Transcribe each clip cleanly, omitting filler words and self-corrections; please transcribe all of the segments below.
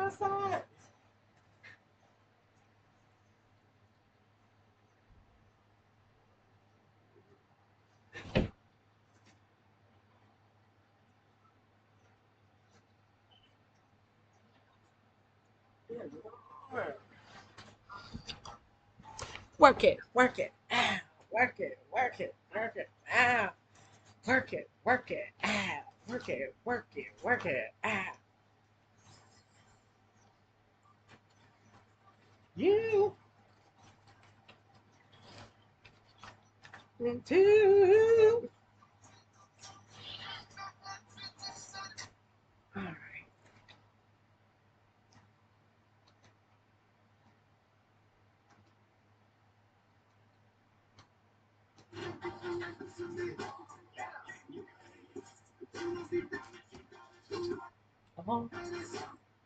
What's that? Work it, work it, work it, work it, work it, work it, work it, work it, work it, work it, You into. All right.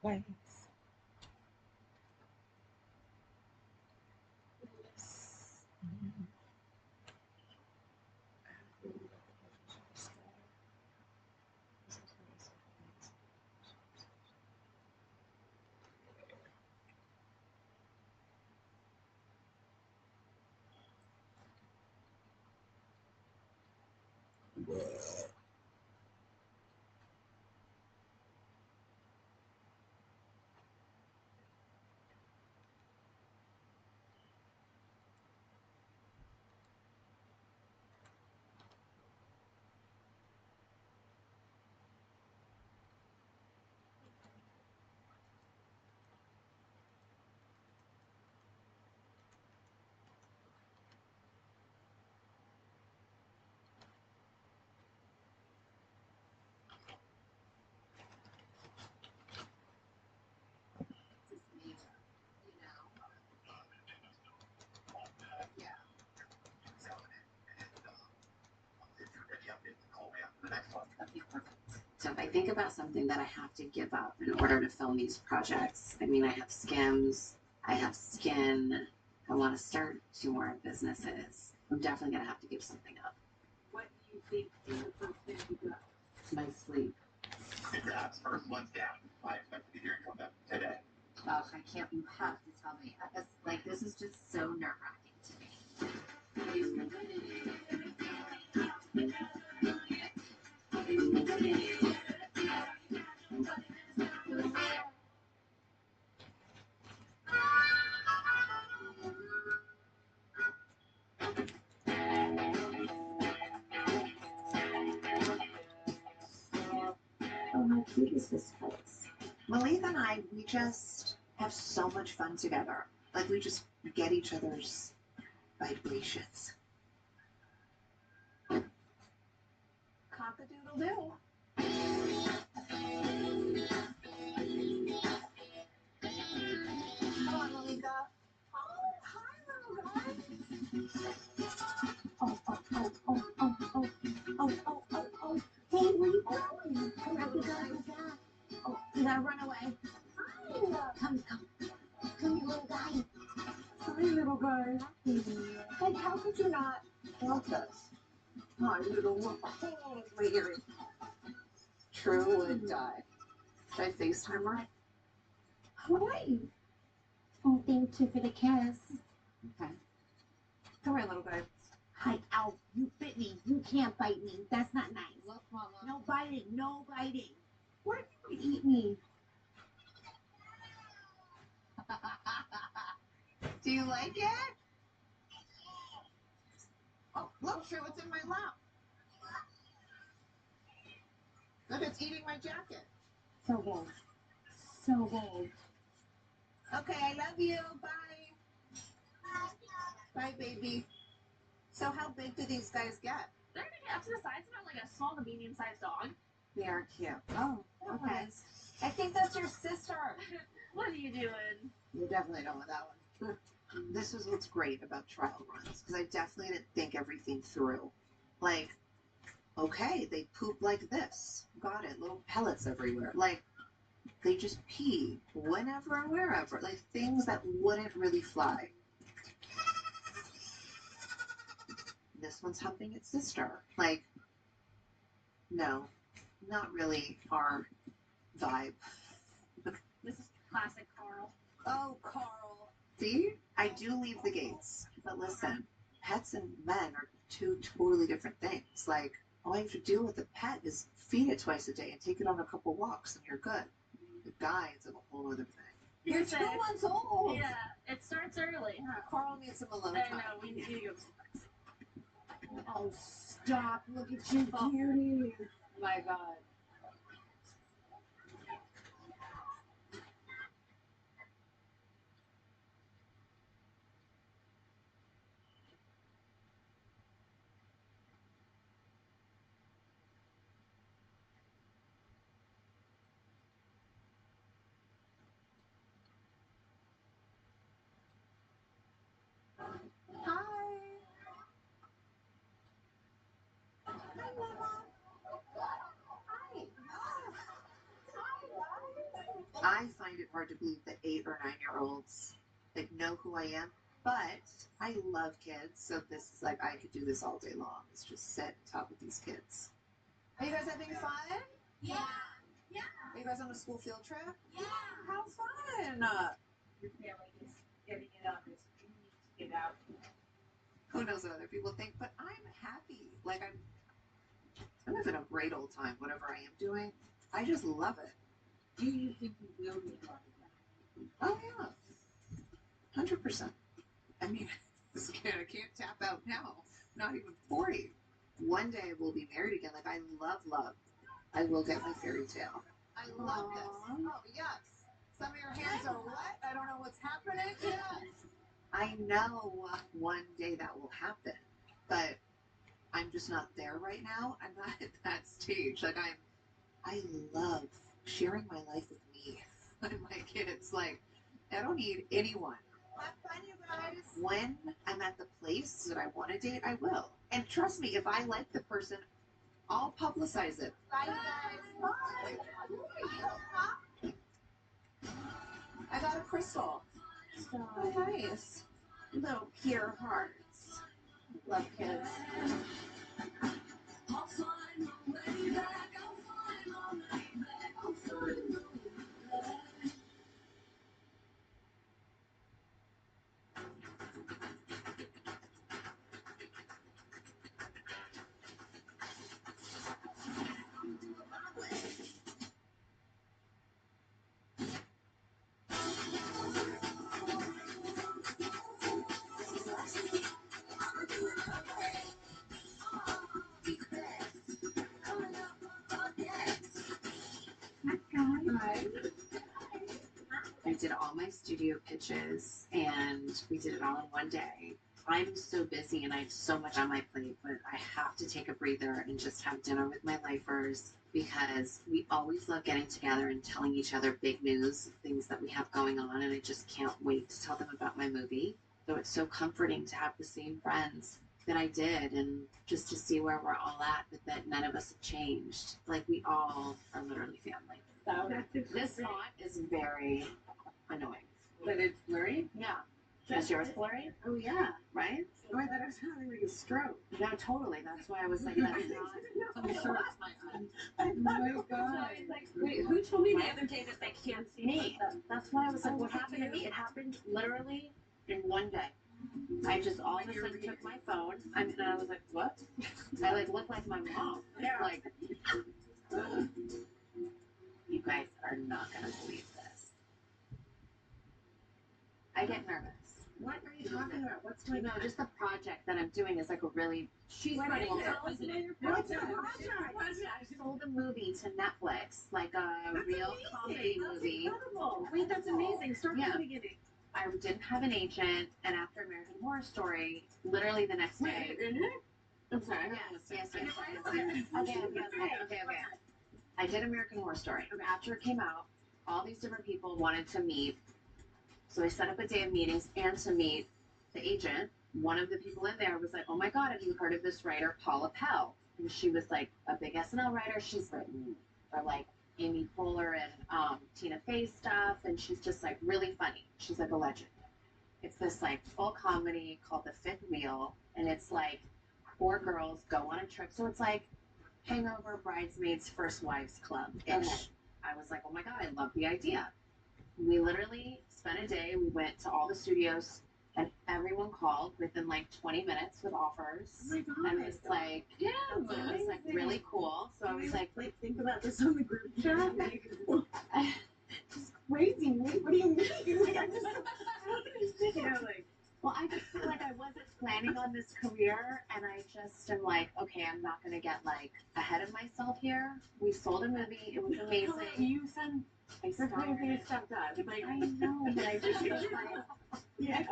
Always. Okay, perfect. So if I think about something that I have to give up in order to film these projects, I mean, I have Skims, I have Skin, I want to start 2 more businesses. I'm definitely going to have to give something up. What do you think is the first thing you got? My sleep. Congrats, first one's down. I expect to be hearing from them today. Oh, I can't. You have to tell me. This is just so nerve wracking to me. Oh, how cute is this place? Malika and I, we just have so much fun together. Like, we just get each other's vibrations. Cock-a-doodle-doo. Come on, Malika. Oh, hi, little guy. Oh, oh, oh, oh, oh, oh, oh, oh, oh, oh. Hey, where you going? Come back, you gotta go back. Oh, you gotta run away. Hi. Come, come. Come here, little guy. Hi, little guy. Like, how could you not want us? Hi, little one. Oh, wait here. True would die. Should I FaceTime her? Hawaii. Oh, thank you for the kiss. Okay. Come here, little guy. Hi, ow, you bit me. You can't bite me. That's not nice. Look, Mama. No biting, no biting. Why do you eat me? Do you like it? Oh, look, True, it's in my lap. Look, it's eating my jacket. So bold. So bold. Okay, I love you. Bye. Bye, baby. So how big do these guys get? They're gonna get up to the size about like a small to medium sized dog. They are cute. Oh, okay. I think that's your sister. What are you doing? You definitely don't want that one. This is what's great about trial runs, because I definitely didn't think everything through. Like, okay, they poop like this. Got it. Little pellets everywhere. Like, they just pee whenever and wherever. Like, things that wouldn't really fly. This one's humping its sister. Like, no, not really our vibe. This is Classic Carl. Oh, Carl. See, I do leave the gates, but listen, pets and men are two totally different things. Like, all you have to do with a pet is feed it twice a day and take it on a couple walks, and you're good. The guy is a whole other thing. You're Said- 2 months old. Yeah, it starts early, huh? Carl needs some alone I time. know, we need to go. Oh, stop. Look at you, cutie. My God. Hi. Hi, Mama. Hi. I find it hard to believe that 8 or 9-year-olds like know who I am, but I love kids, so this is like I could do this all day long. It's just sit and talk with these kids. Are you guys having fun? Yeah. Are you guys on a school field trip? Yeah. How fun! Your family is getting it on this dream to get out. Who knows what other people think, but I'm happy. Like I'm having a great old time, whatever I am doing. I just love it. Do you think you will be part of that? Oh yeah, 100%. I mean, I can't tap out now. Not even 40. One day we'll be married again. Like I love love. I will get my fairy tale. I love this. Oh yes. Some of your hands are wet. I don't know what's happening. Yes. I know one day that will happen, but I'm just not there right now. I'm not at that stage. Like I love sharing my life with me and my kids. Like I don't need anyone. Have fun, you guys. When I'm at the place that I want to date, I will. And trust me, if I like the person, I'll publicize it. Bye, you guys. Bye. I got a crystal. Oh, nice. Little pure hearts. Love kids. I'll find my way back. I'll find my way back. I'll find my way back. I did all my studio pitches and we did it all in one day. I'm so busy and I have so much on my plate, but I have to take a breather and just have dinner with my lifers because we always love getting together and telling each other big news, things that we have going on, and I just can't wait to tell them about my movie. So it's so comforting to have the same friends that I did and just to see where we're all at, but that none of us have changed. Like we all are literally family. So this font is very annoying. But it's blurry? Yeah. Is yours blurry? Oh, yeah. Right? Oh, I thought I was having like a stroke. No, totally. That's why I was like, that's not. I'm sure it's my eyes. Oh my God. Wait, who told me the other day that they can't see Me. That's why I was like, what happened to me? It happened literally in one day. I just all of a sudden took my phone. And I was like, what? I like look like my mom. Yeah. Like, you guys are not gonna believe this. I get nervous. What are you talking about? What's You going know, on? just the project that I'm doing is like a really. She's What funny. is it? Tell us about your What's your project. project? I sold a movie to Netflix, like a real comedy movie. Incredible. Wait, that's amazing. Start Yeah. from the beginning. I didn't have an agent, and after American Horror Story, literally the next day. Wait, in it? I'm sorry. Yes. Okay. I did American Horror Story. After it came out, all these different people wanted to meet. So I set up a day of meetings and to meet the agent. One of the people in there was like, oh my God, have you heard of this writer, Paula Pell? And she was like a big SNL writer. She's written for like Amy Poehler and Tina Fey stuff. And she's just like really funny. She's like a legend. It's this like full comedy called The Fifth Wheel. And it's like 4 girls go on a trip. So it's like Hangover, Bridesmaids, First Wives Club-ish. Okay. I was like, oh my God, I love the idea. We literally spent a day. We went to all the studios, and everyone called within like 20 minutes with offers. Oh my God. And it's like, Yeah, it was like really cool. So I was like, think about this on the group chat. It's crazy. What do you mean? Like, I just, like, well, I just feel like I wasn't planning on this career, and I just am like, okay, I'm not gonna get like ahead of myself here. We sold a movie. It was amazing. you said I for putting for your started. stepdad. Like, I know, but I just feel like. yeah.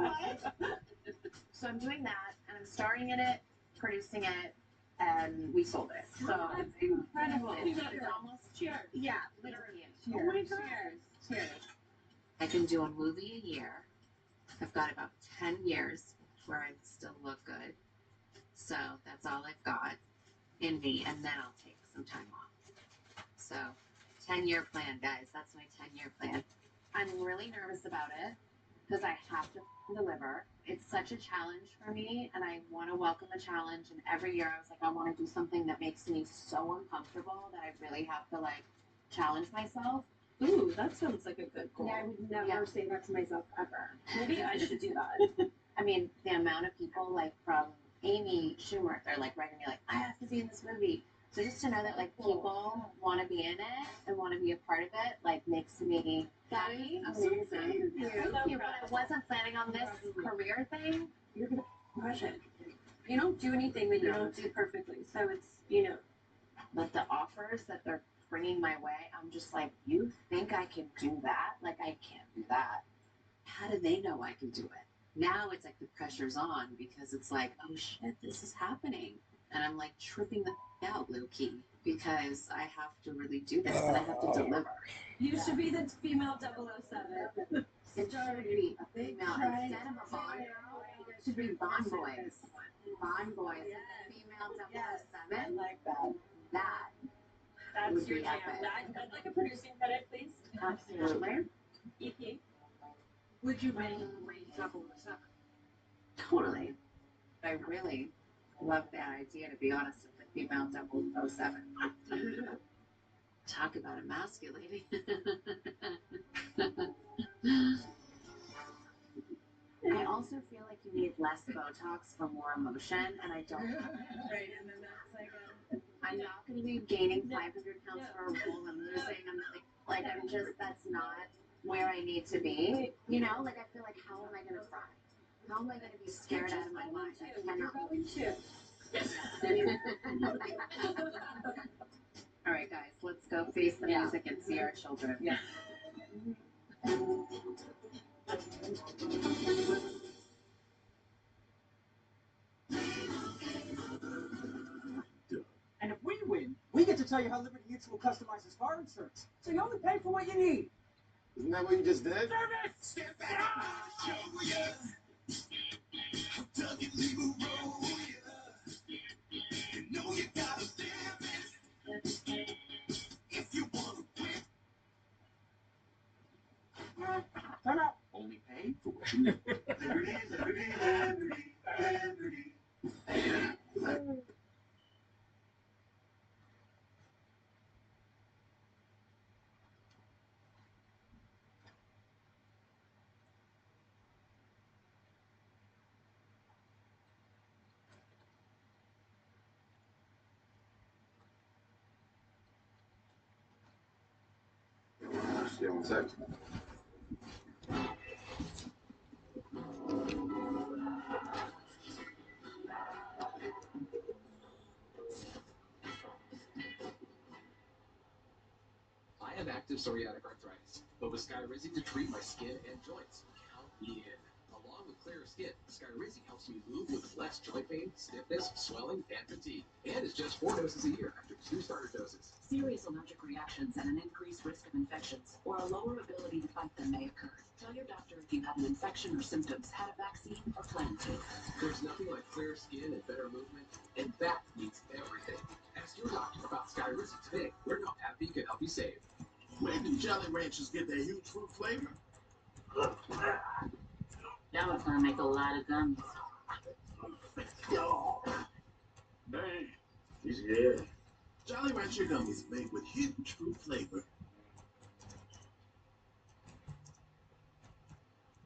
So I'm doing that, and I'm starring in it, producing it, and we sold it. So That's incredible. it's almost Cheers. yeah, literally. Oh my God. Cheers. I can do a movie a year. I've got about 10 years where I still look good. So that's all I've got in me, and then I'll take some time off. So 10-year plan, guys. That's my 10-year plan. I'm really nervous about it because I have to deliver. It's such a challenge for me, and I want to welcome the challenge. And every year I was like, I want to do something that makes me so uncomfortable that I really have to like challenge myself. Ooh, that sounds like a good goal. Yeah, I would never Yeah. say that to myself ever. Maybe I should do that. I mean, the amount of people like from Amy Schumer, they're like writing me like, I have to be in this movie. So just to know that like people want to be in it and want to be a part of it, like makes me happy. amazing. Thank you. But I wasn't planning on this career thing. You're gonna crush it. You don't do anything that you don't do perfectly. So it's, you know. But the offers that they're bringing my way, I'm just like, you think I can do that? Like I can't do that. How do they know I can do it? Now it's like the pressure's on because it's like, oh shit, this is happening. And I'm like tripping the out low key because I have to really do this and I have to deliver. You should be the female 007. It should be a female instead of a Bond girl. It should be Bond boys. Bond boys. Female 007. Like that. That That's would your be jam. epic. I'd like a producing credit, please. Absolutely. EP. Would you rate 007? Totally. I really love that idea, to be honest, of the female 007. Talk about emasculating. I also feel like you need less Botox for more emotion, and I don't. Right, and then that's like I'm not going to be gaining 500 pounds for a role. I'm losing. I'm like I'm just, that's not where I need to be. You know, like I feel like, how am I going to cry? How am I going to be scared out of my mind? I cannot. All right, guys, let's go face the music and see our children. Yeah. And if we win, we get to tell you how Liberty Mutual customizes car insurance. So you only pay for what you need. Isn't that what you just did? Service! Step back, show ya. Doug and Lee will roll ya. You know you gotta live it. If you wanna win. Turn up. Only pay for what you need. Liberty, liberty, liberty, liberty. Yeah, 1 sec. I have active psoriatic arthritis, but with Skyrizi to treat my skin and joints, count me in. Along with clearer skin, Skyrizi helps me move with less joint pain, stiffness, swelling, and fatigue. And it's just 4 doses a year after 2 starter doses. Serious allergic reactions and an increased risk of infections or a lower ability to fight them may occur. Tell your doctor if you have an infection or symptoms, had a vaccine, or plan to. There's nothing like clearer skin and better movement, and that means everything. Ask your doctor about Skyrizi today. Learn how AbbVie can help you save. Where do Jolly Ranchers get their huge fruit flavor? That was gonna make a lot of gummies. Man, he's good. Jolly Rancher gummies made with huge fruit flavor.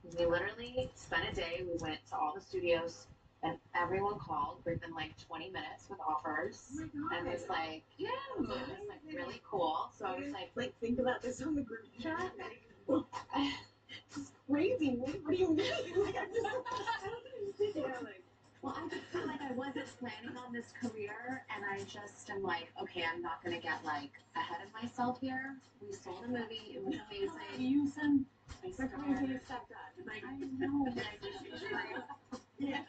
We literally spent a day. We went to all the studios, and everyone called within like 20 minutes with offers. Oh my And God. it's like, yeah, it was like really cool. So I was like think about this on the group chat. This is crazy. What do you mean? Like, I'm just, I don't understand. Yeah, like, well, I just feel like I wasn't planning on this career, and I just am like, okay, I'm not gonna get like ahead of myself here. We sold a movie. It was amazing. you sound I like started. crazy stepdad. Like, I know, but I just yeah.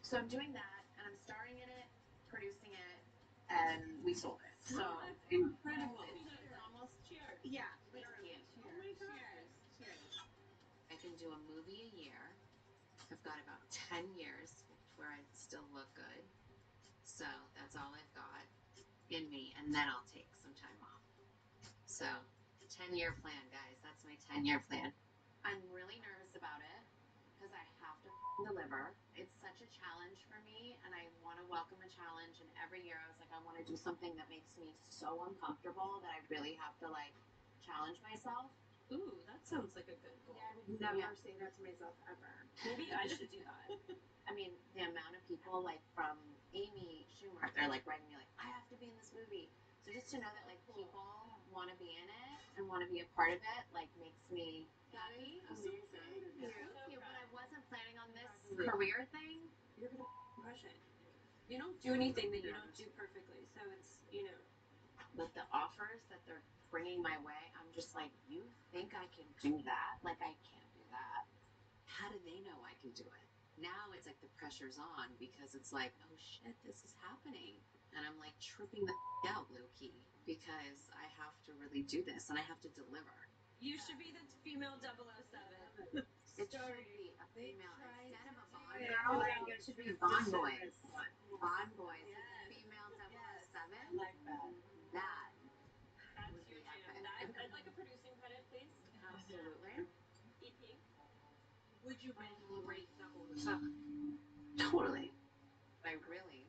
So I'm doing that, and I'm starring in it, producing it, and we sold it. So Incredible. it's almost Cheers. yeah. Cheers. Thank you. Oh my God. Cheers. I can do a movie a year. I've got about 10 years where I still look good. So that's all I've got in me, and then I'll take some time off. So 10-year plan, guys. That's my 10-year plan. I'm really nervous about it because I have to deliver. It's such a challenge for me, and I want to welcome a challenge. And every year I was like, I want to do something that makes me so uncomfortable that I really have to like challenge myself. Ooh, that sounds like a good goal. Yeah, I would Never yeah. say that to myself ever. Maybe I should do that. I mean, the amount of people like from Amy Schumer, they're like writing me like, I have to be in this movie. So just to know that like people want to be in it and want to be a part of it, like makes me happy. I'm so excited. Thank you, but I wasn't planning on this career thing. You're gonna crush it. You don't do anything that you don't do perfectly, so it's, you know. But the offers that they're bringing my way, I'm just like, you think I can do that? Like I can't do that. How do they know I can do it? Now it's like the pressure's on because it's like, oh shit, this is happening. And I'm like tripping the out low key because I have to really do this and I have to deliver. You should be the female 007. It should be a female instead of a Bond Yeah, girl. like It should be Bond boys. Bond boys, Yes. female 007. I like that. That That's would your be jam. epic. I'd like a producing credit, please. Absolutely. EP. Would you rate 007? Totally. I really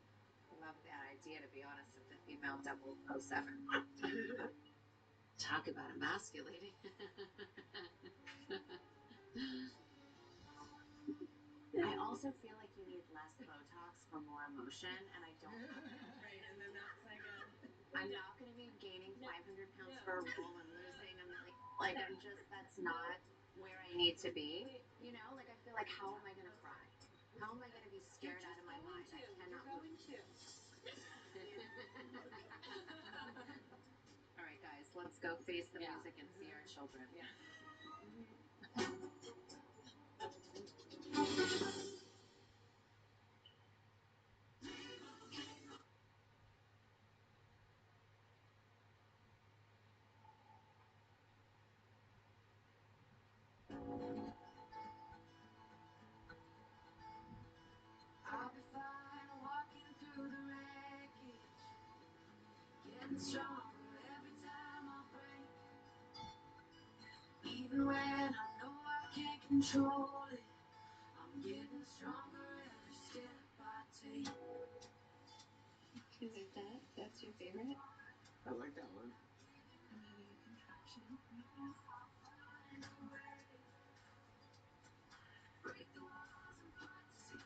love that idea, to be honest, of the female 007. Talk about emasculating. I also feel like you need less Botox for more emotion, and I don't have it. Right, and then that's like a. I'm not going to be gaining 500 pounds for a role and losing a million. Like, I'm just, that's not where I need to be. You know, like, I feel like, how am I going to cry? How am I going to be scared out of my mind? I cannot lose. All right, guys, let's go face the music and see our children. Yeah. I'll be fine walking through the wreckage, getting stronger every time I break. Even when I know I can't control it, I'm getting stronger every step I take. You like that? That's your favorite? I like that one. I'm having a contraction right now. Break the walls and part the seas.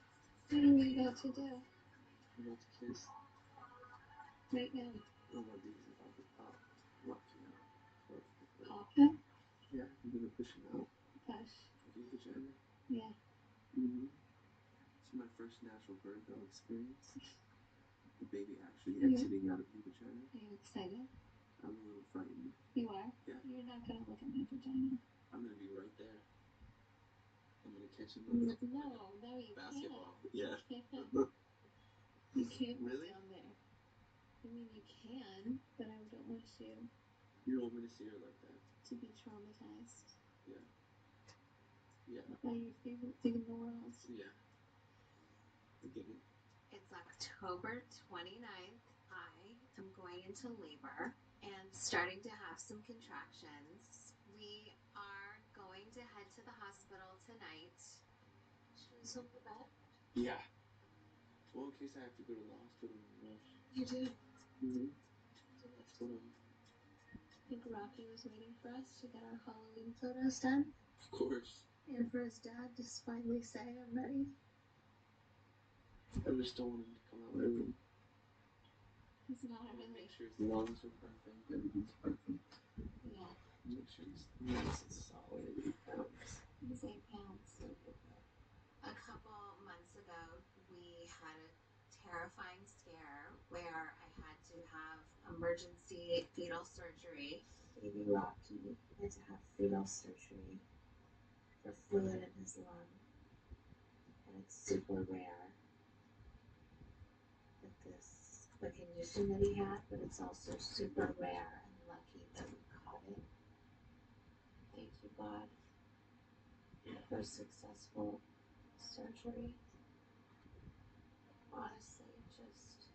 What are we about to do I'm about to kiss. right now? Oh, my bees is about to pop. Watch it out. Perfect. Pop him? Yeah, I'm gonna push him out. Push. Of your vagina. Yeah. Mm-hmm. It's my first natural birth though experience. The baby actually Yeah. exiting out of your vagina. Are you excited? I'm a little frightened. You are? Yeah. You're not gonna look at my vagina. I'm gonna be right there. I'm gonna catch him like a No, you basketball. Yeah. can't. You can't Really? look down there. I mean, you can, but I don't want you You don't want me to see her like that. to be traumatized Yeah. Yeah. by your favorite thing in the world. Yeah. I get it. It's October 29th. I am going into labor and starting to have some contractions. We are going to head to the hospital tonight. Should we on the bed? Yeah. Well, in case I have to go to the hospital and rush. You do. Mm-hmm. That's what I think Rocky was waiting for us to get our Halloween photos done. Of course. And for his dad to finally say, I'm ready. I just don't want him to come out early. He's not Make early. sure his lungs are perfect, everything's perfect. Yeah, Make sure he's nice and solid, 8 pounds. he's 8 pounds. So good. A couple months ago, we had a terrifying scare where I had to have emergency fetal surgery. Baby Rocky had to have fetal surgery for fluid in his lung. And it's super rare that the condition that he had, but it's also super rare and lucky that we caught it. Thank you, God, for successful surgery. Honestly, just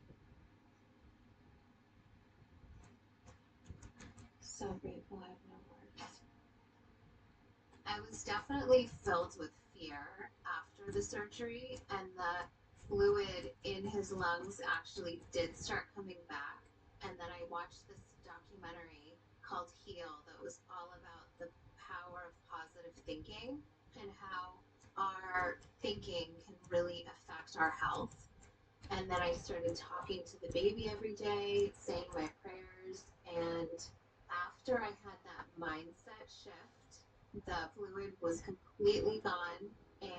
so grateful. I have no words. I was definitely filled with fear after the surgery, and the fluid in his lungs actually did start coming back. And then I watched this documentary called Heal that was all about the power of positive thinking and how our thinking can really affect our health. And then I started talking to the baby every day, saying my prayers. And after I had that mindset shift, the fluid was completely gone, and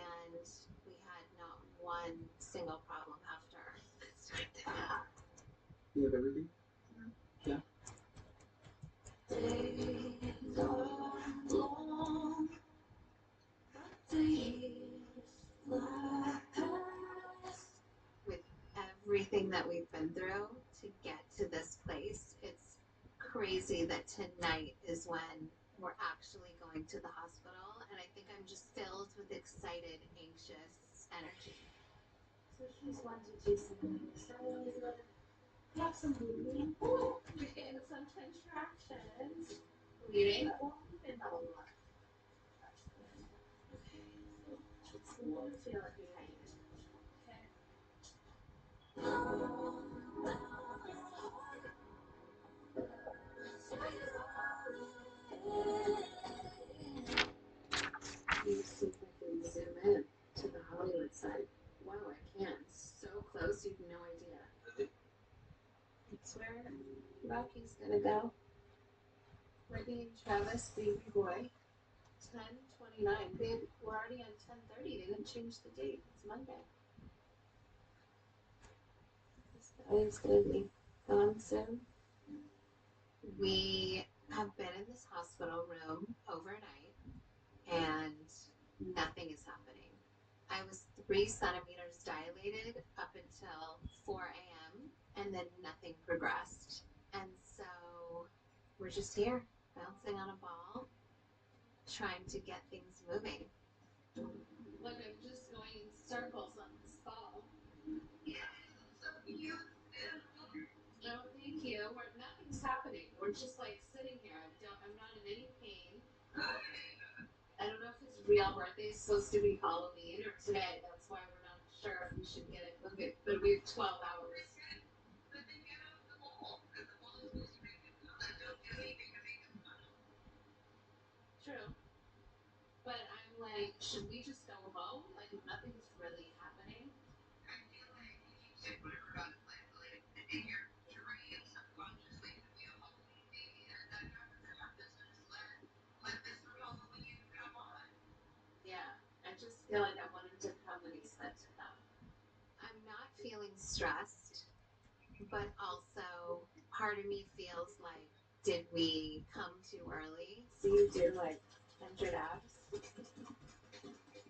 we had not one single problem after. You have everything? Yeah. Days are long, but the years fly past. With everything that we've been through to get to this place, it's crazy that tonight is when we're actually going to the hospital, and I think I'm just filled with excited, anxious energy. So she's wanted to do something exciting. Have some reading and some contractions. Reading? Well, we've been a lot. Okay, so it's a little feel excited. Okay. You see if I can zoom in to the Hollywood side. Wow, I can. So close, you've no idea. It's where Rocky's gonna go. Whitney and Travis, baby boy. 10:29. Babe, we're already on 10:30. They didn't change the date. It's Monday. This guy is gonna be gone soon. We have been in this hospital room overnight, and nothing is happening. I was 3 centimeters dilated up until 4 a.m., and then nothing progressed. And so we're just here, bouncing on a ball, trying to get things moving. Like I'm just going in circles on this ball. No, thank you. Nothing's happening. We're just like sitting here. I'm not in any pain. I don't know if his real birthday is supposed to be Halloween or today. That's why we're not sure if we should get it. Okay, but we have 12 hours. True. But I'm like, should we just go home? Like, nothing's really happening. Yeah, I just feel like I wanted to come when he said to come. I'm not feeling stressed, but also part of me feels like, did we come too early? So you do like 100 abs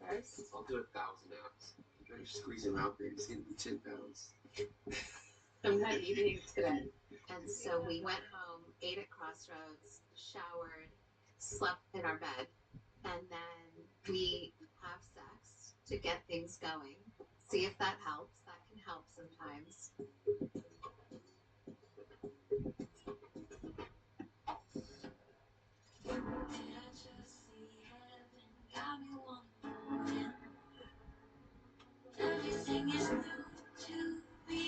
first? I'll do 1,000 abs. You better squeeze him out, baby. He's gonna be 10 pounds. I'm not eating today. And so we went home, ate at Crossroads, showered, slept in our bed, and then we have sex to get things going. See if that helps. That can help sometimes. Did I just see heaven? Got me wondering. Everything is new to me.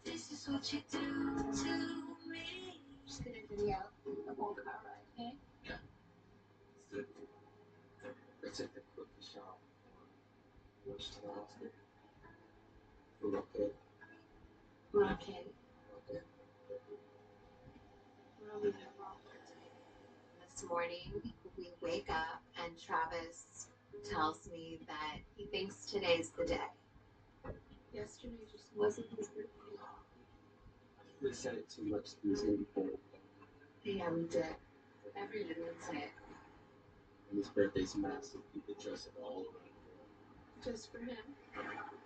This is what you do to me. Just gonna video the whole car ride, okay? Let's do it. Ciao. What's the last name? Rocket. Rocket. Rocket. This morning, we wake up and Travis tells me that he thinks today's the day. Yesterday just wasn't his birthday. We said it too much these days. Yeah, we did. Everyone would say it. And his birthday's massive. People dress it all around the world. Just for him.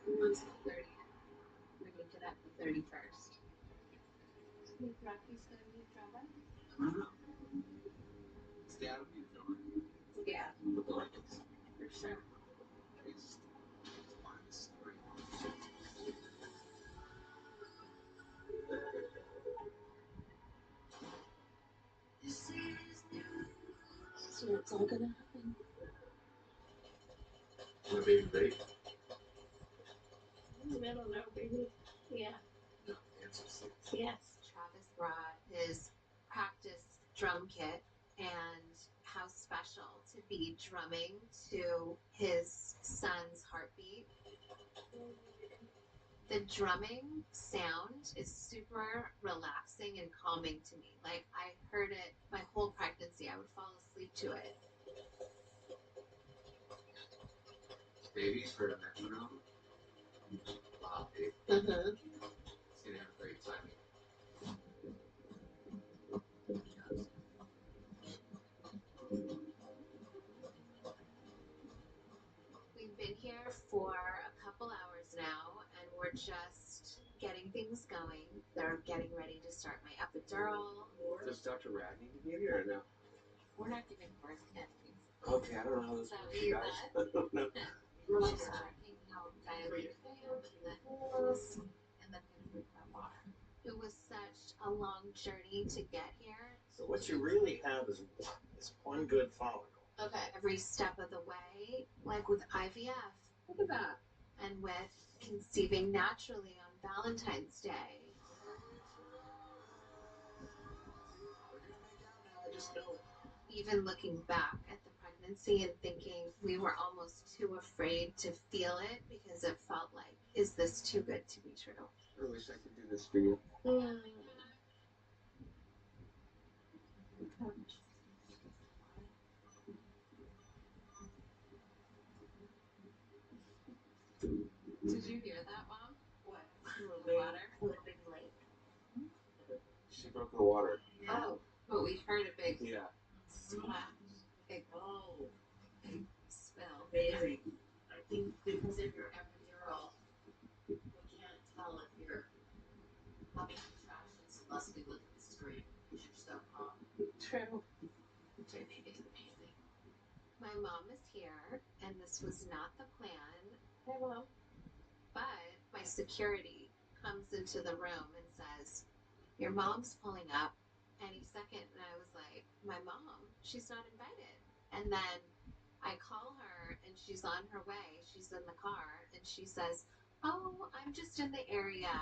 He wants the 30th. We make it up the 31st. Think Rocky's gonna meet Travis? I don't know. Stay out of view, Philip. Yeah, With the Rockets. for sure. It's fine. It's great. So it's all gonna happen. My baby ready? I don't know, baby. Yeah. No, answer six. Yes. Travis brought his practice drum kit, and how special to be drumming to his son's heartbeat. The drumming sound is super relaxing and calming to me. Like, I heard it my whole pregnancy. I would fall asleep to it. Baby's heard a metronome. Wow, babe. Uh-huh. It's gonna have a great time. We've been here for a couple hours now, and we're just getting things going. They're getting ready to start my epidural. Does Dr. Rad need to be here or no? We're not giving birth yet, please. Okay, I don't know how this Is that works, what you you guys. thought? I don't know. We're just checking how dilated I am in the hills, and then gonna drink my water. It was such a long journey to get here. So what you really have is one good follicle. Okay. Every step of the way, like with IVF. Look at that. And with conceiving naturally on Valentine's Day. We're gonna make out now, I just know it. Even looking back at the pregnancy and thinking we were almost too afraid to feel it because it felt like, is this too good to be true? I wish I could do this for you. Did you hear that, Mom? What? The water? A big lake. She broke the water. Oh, but we heard a big Yeah. splash, big spill. Amazing. I think because of your epidural, we can't tell if you're having contractions unless we look at the screen because you're so calm. True. Which I think is amazing. My mom is here, and this was not the plan. Hey, Mom. But my security comes into the room and says, your mom's pulling up any second. And I was like, my mom? She's not invited. And then I call her, and she's on her way. She's in the car, and she says, oh, I'm just in the area,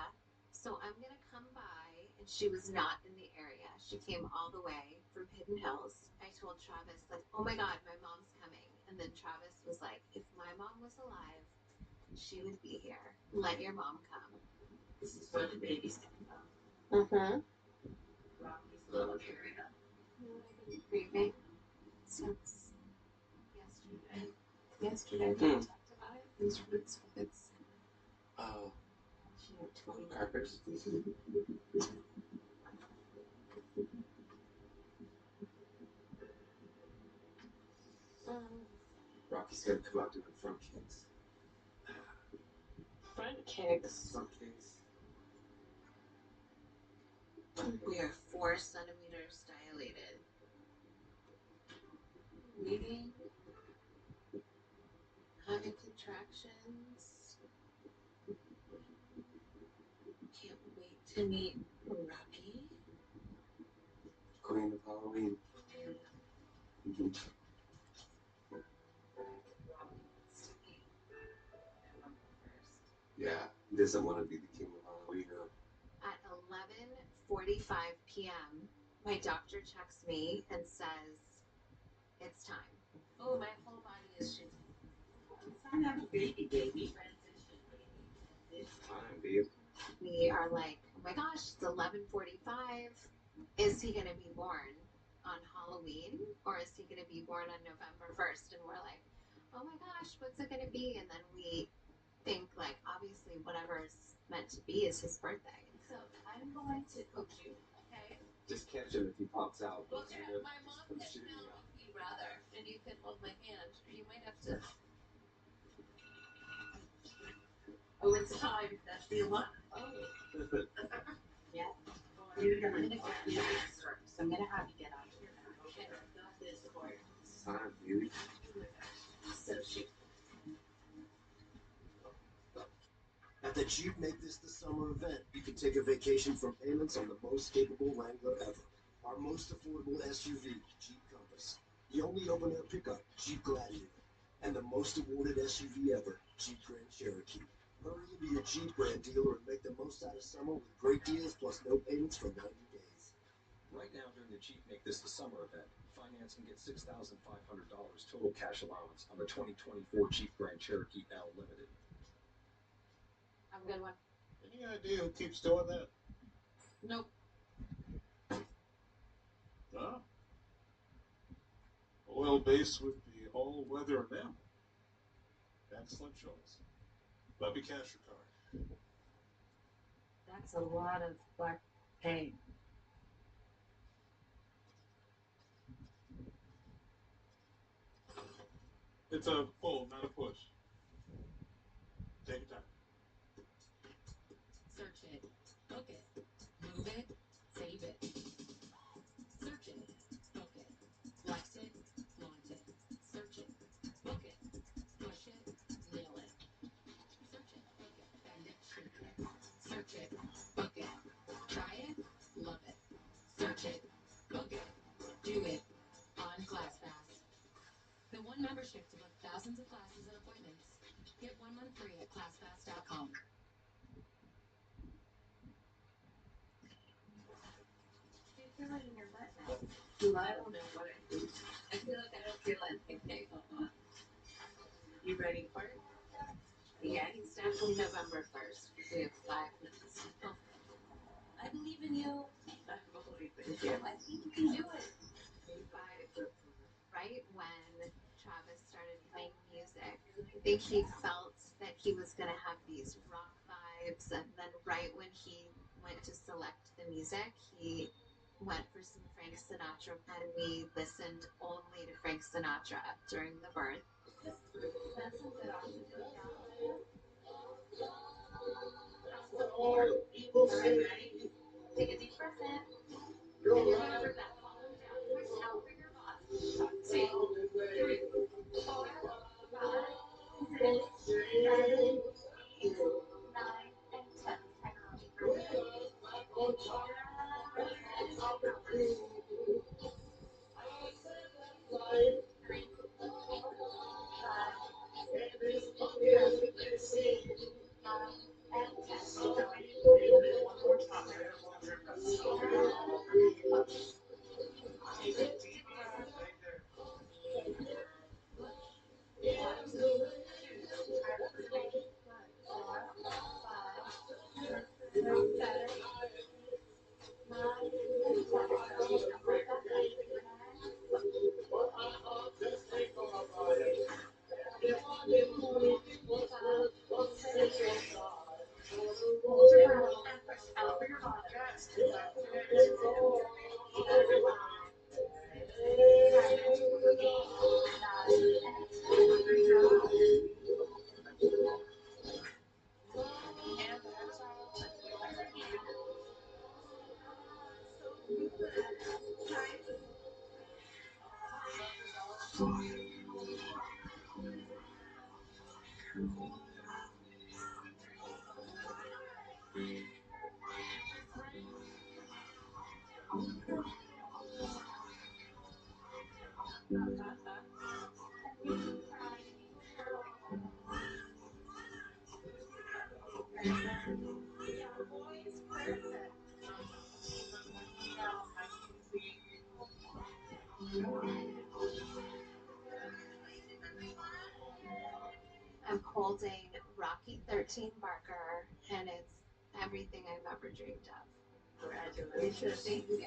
so I'm going to come by. And she was not in the area. She came all the way from Hidden Hills. I told Travis, like, oh my God, my mom's coming. And then Travis was like, if my mom was alive, she would be here. Let your mom come. This is where the baby's coming from. Mm-hmm. Rocky's little area. I've been grieving since yesterday. Yesterday we talked about it. These roots for this. Oh, She had carpets. Rocky's gonna come out doing front kicks. front kicks. Front kicks. We are 4 centimeters dilated. Bleeding. Having contractions. Can't wait to meet Rocky. Queen of Halloween. Rocky wants to be November 1st. Yeah, he doesn't want to be the king of Halloween. At 11:45 p.m., my doctor checks me and says, it's time. Oh, my whole body is shaking. I have a baby. It's time, dude. We are like, oh my gosh, it's 11:45. Is he gonna be born on Halloween or is he gonna be born on November 1st? And we're like, oh my gosh, what's it gonna be? And then we think like obviously whatever is meant to be is his birthday. So I'm going to coach you, okay? Just catch him if he pops out. Okay. My mom can count if you'd rather, and you can hold my hand, or you might have to. Oh, it's time. That's the alarm. Oh. Yeah. You're gonna get you first. I'm gonna have you get on your back. Okay. Got this for you. It's time, dude. So shoot. At the Jeep Make This the Summer event, you can take a vacation from payments on the most capable Wrangler ever. Our most affordable SUV, Jeep Compass. The only open-air pickup, Jeep Gladiator. And the most awarded SUV ever, Jeep Grand Cherokee. Hurry into your Jeep brand dealer and make the most out of summer with great deals plus no payments for 90 days. Right now, during the Jeep Make This the Summer event, finance can get $6,500 total cash allowance on the 2024 Jeep Grand Cherokee L Limited. Have a good one. Any idea who keeps doing that? Nope. Oh. Oil base with the all-weather enamel. Excellent choice. Let me cash your card. That's a lot of black paint. It's a pull, not a push. Take your time. Search it. Book it. Move it. Save it. Search it. Book it. Flex it. Flaunt it. Search it. Book it. Push it. Nail it. Search it. Book it. Bend it. Shape it. Search it. Book it. Try it. Love it. Search it. Book it. Do it. On ClassPass. The one membership to book thousands of classes and appointments. Get 1 month free at ClassPass.com. Do you feel it in your butt now? I don't know what I do. I feel like I don't feel anything. You ready for it? Yeah, he's definitely November 1st. We have 5 minutes. I believe in you. I believe in you. I think you can do it. Right when Travis started playing music, I think he felt that he was going to have these rock vibes. And then, right when he went to select the music, he went for some Frank Sinatra. And we listened only to Frank Sinatra during the birth. That's some good oxygen. Ready? Take a deep breath in. And you're going to bring that volume down. Push out through your body. 2, 3, 4, 5, 6, 7, 8, 9, and 10. holding Rocky 13 Barker, and it's everything I've ever dreamed of. Congratulations. Thank you.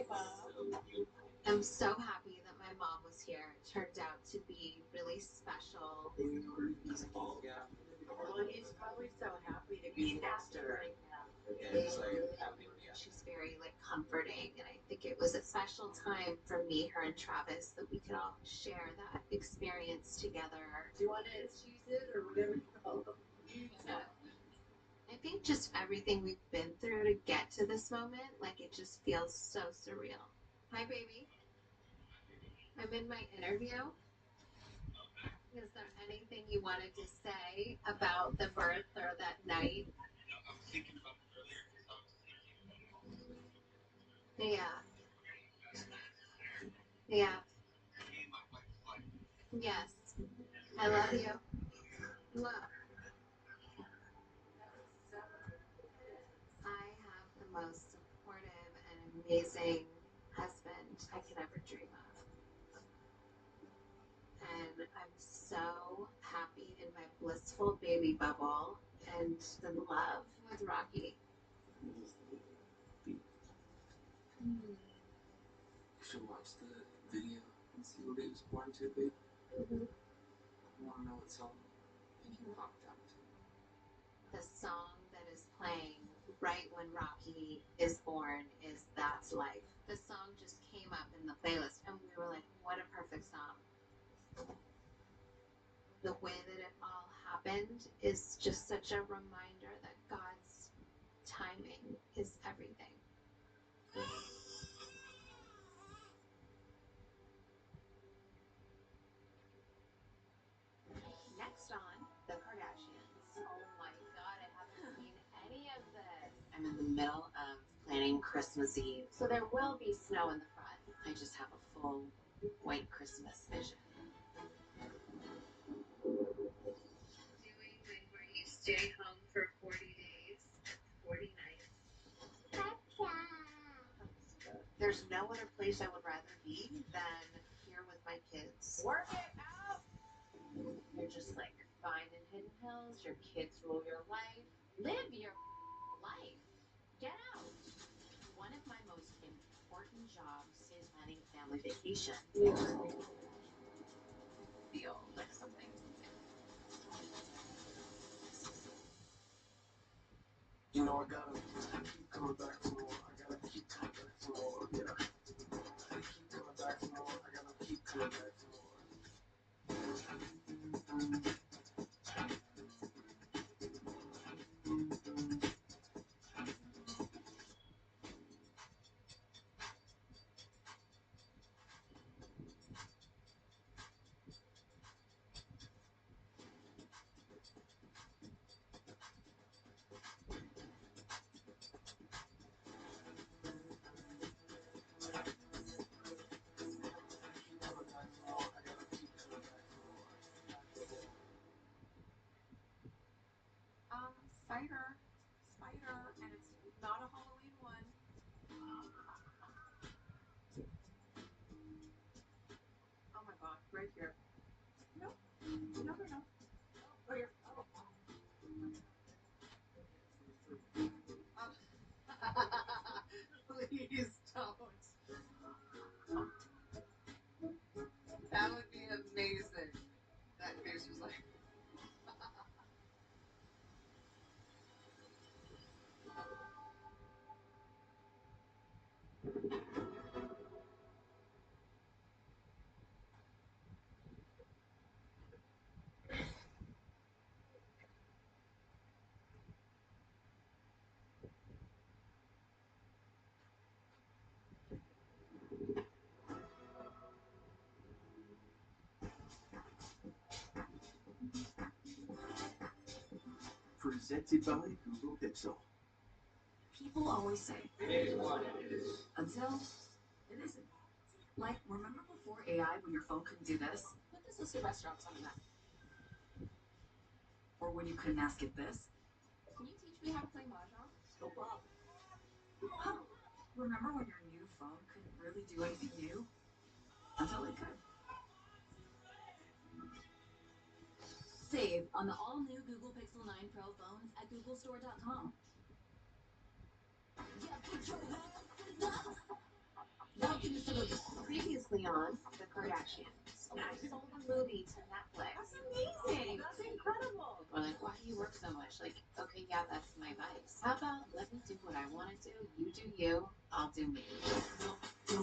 I'm so happy that my mom was here. It turned out to be really special. Well, he's probably so happy to be next to her. She's very comforting, and I think it was a special time for me, her, and Travis that we could all share that experience together. Do you want to cheese it or whatever you call them? I think just everything we've been through to get to this moment, it just feels so surreal. Hi, baby. I'm in my interview. Is there anything you wanted to say about the birth or that night? Yeah. Yeah. Yes. I love you. Look. I have the most supportive and amazing husband I could ever dream of. And I'm so happy in my blissful baby bubble and in love with Rocky. You should watch the video and see what he was born to be. Mm-hmm. I want to know what song he popped out to. The song that is playing right when Rocky is born is That's Life. The song just came up in the playlist, and we were like, what a perfect song. The way that it all happened is just such a reminder that God's timing is everything. Next on The Kardashians. Oh my God, I haven't seen any of this. I'm in the middle of planning Christmas Eve, so there will be snow in the front. I just have a full white Christmas vision. Doing where you stay home for 40 days, 40 nights. There's no other place I would rather be than here with my kids. Work it out! You're just fine in Hidden Hills, your kids rule your life. Live your life. Get out. One of my most important jobs is planning a family vacation. Feel like something. You know, I gotta keep coming back for more. I gotta keep coming back for more. Yeah. I gotta keep coming back for more. I gotta keep coming back for more. Spider, and it's not a Halloween one. Oh my God, right here. Nope. No. Oh, you're. Oh. Please don't. That would be amazing. That face was like. Presented by Google Pixel. People always say, It is what it is. until it isn't. Remember before AI when your phone couldn't do this? What does this restaurant on that? Or when you couldn't ask it this? Can you teach me how to play mahjong? No problem. Huh. Remember when your new phone couldn't really do anything new? Until it could. Save on the all-new Google Pixel 9 Pro phones at googlestore.com. Previously on The Kardashians, I sold a movie to Netflix. That's amazing. That's incredible. We're like, why do you work so much? Like, okay, yeah, that's my vice. How about let me do what I want to do? You do you, I'll do me. I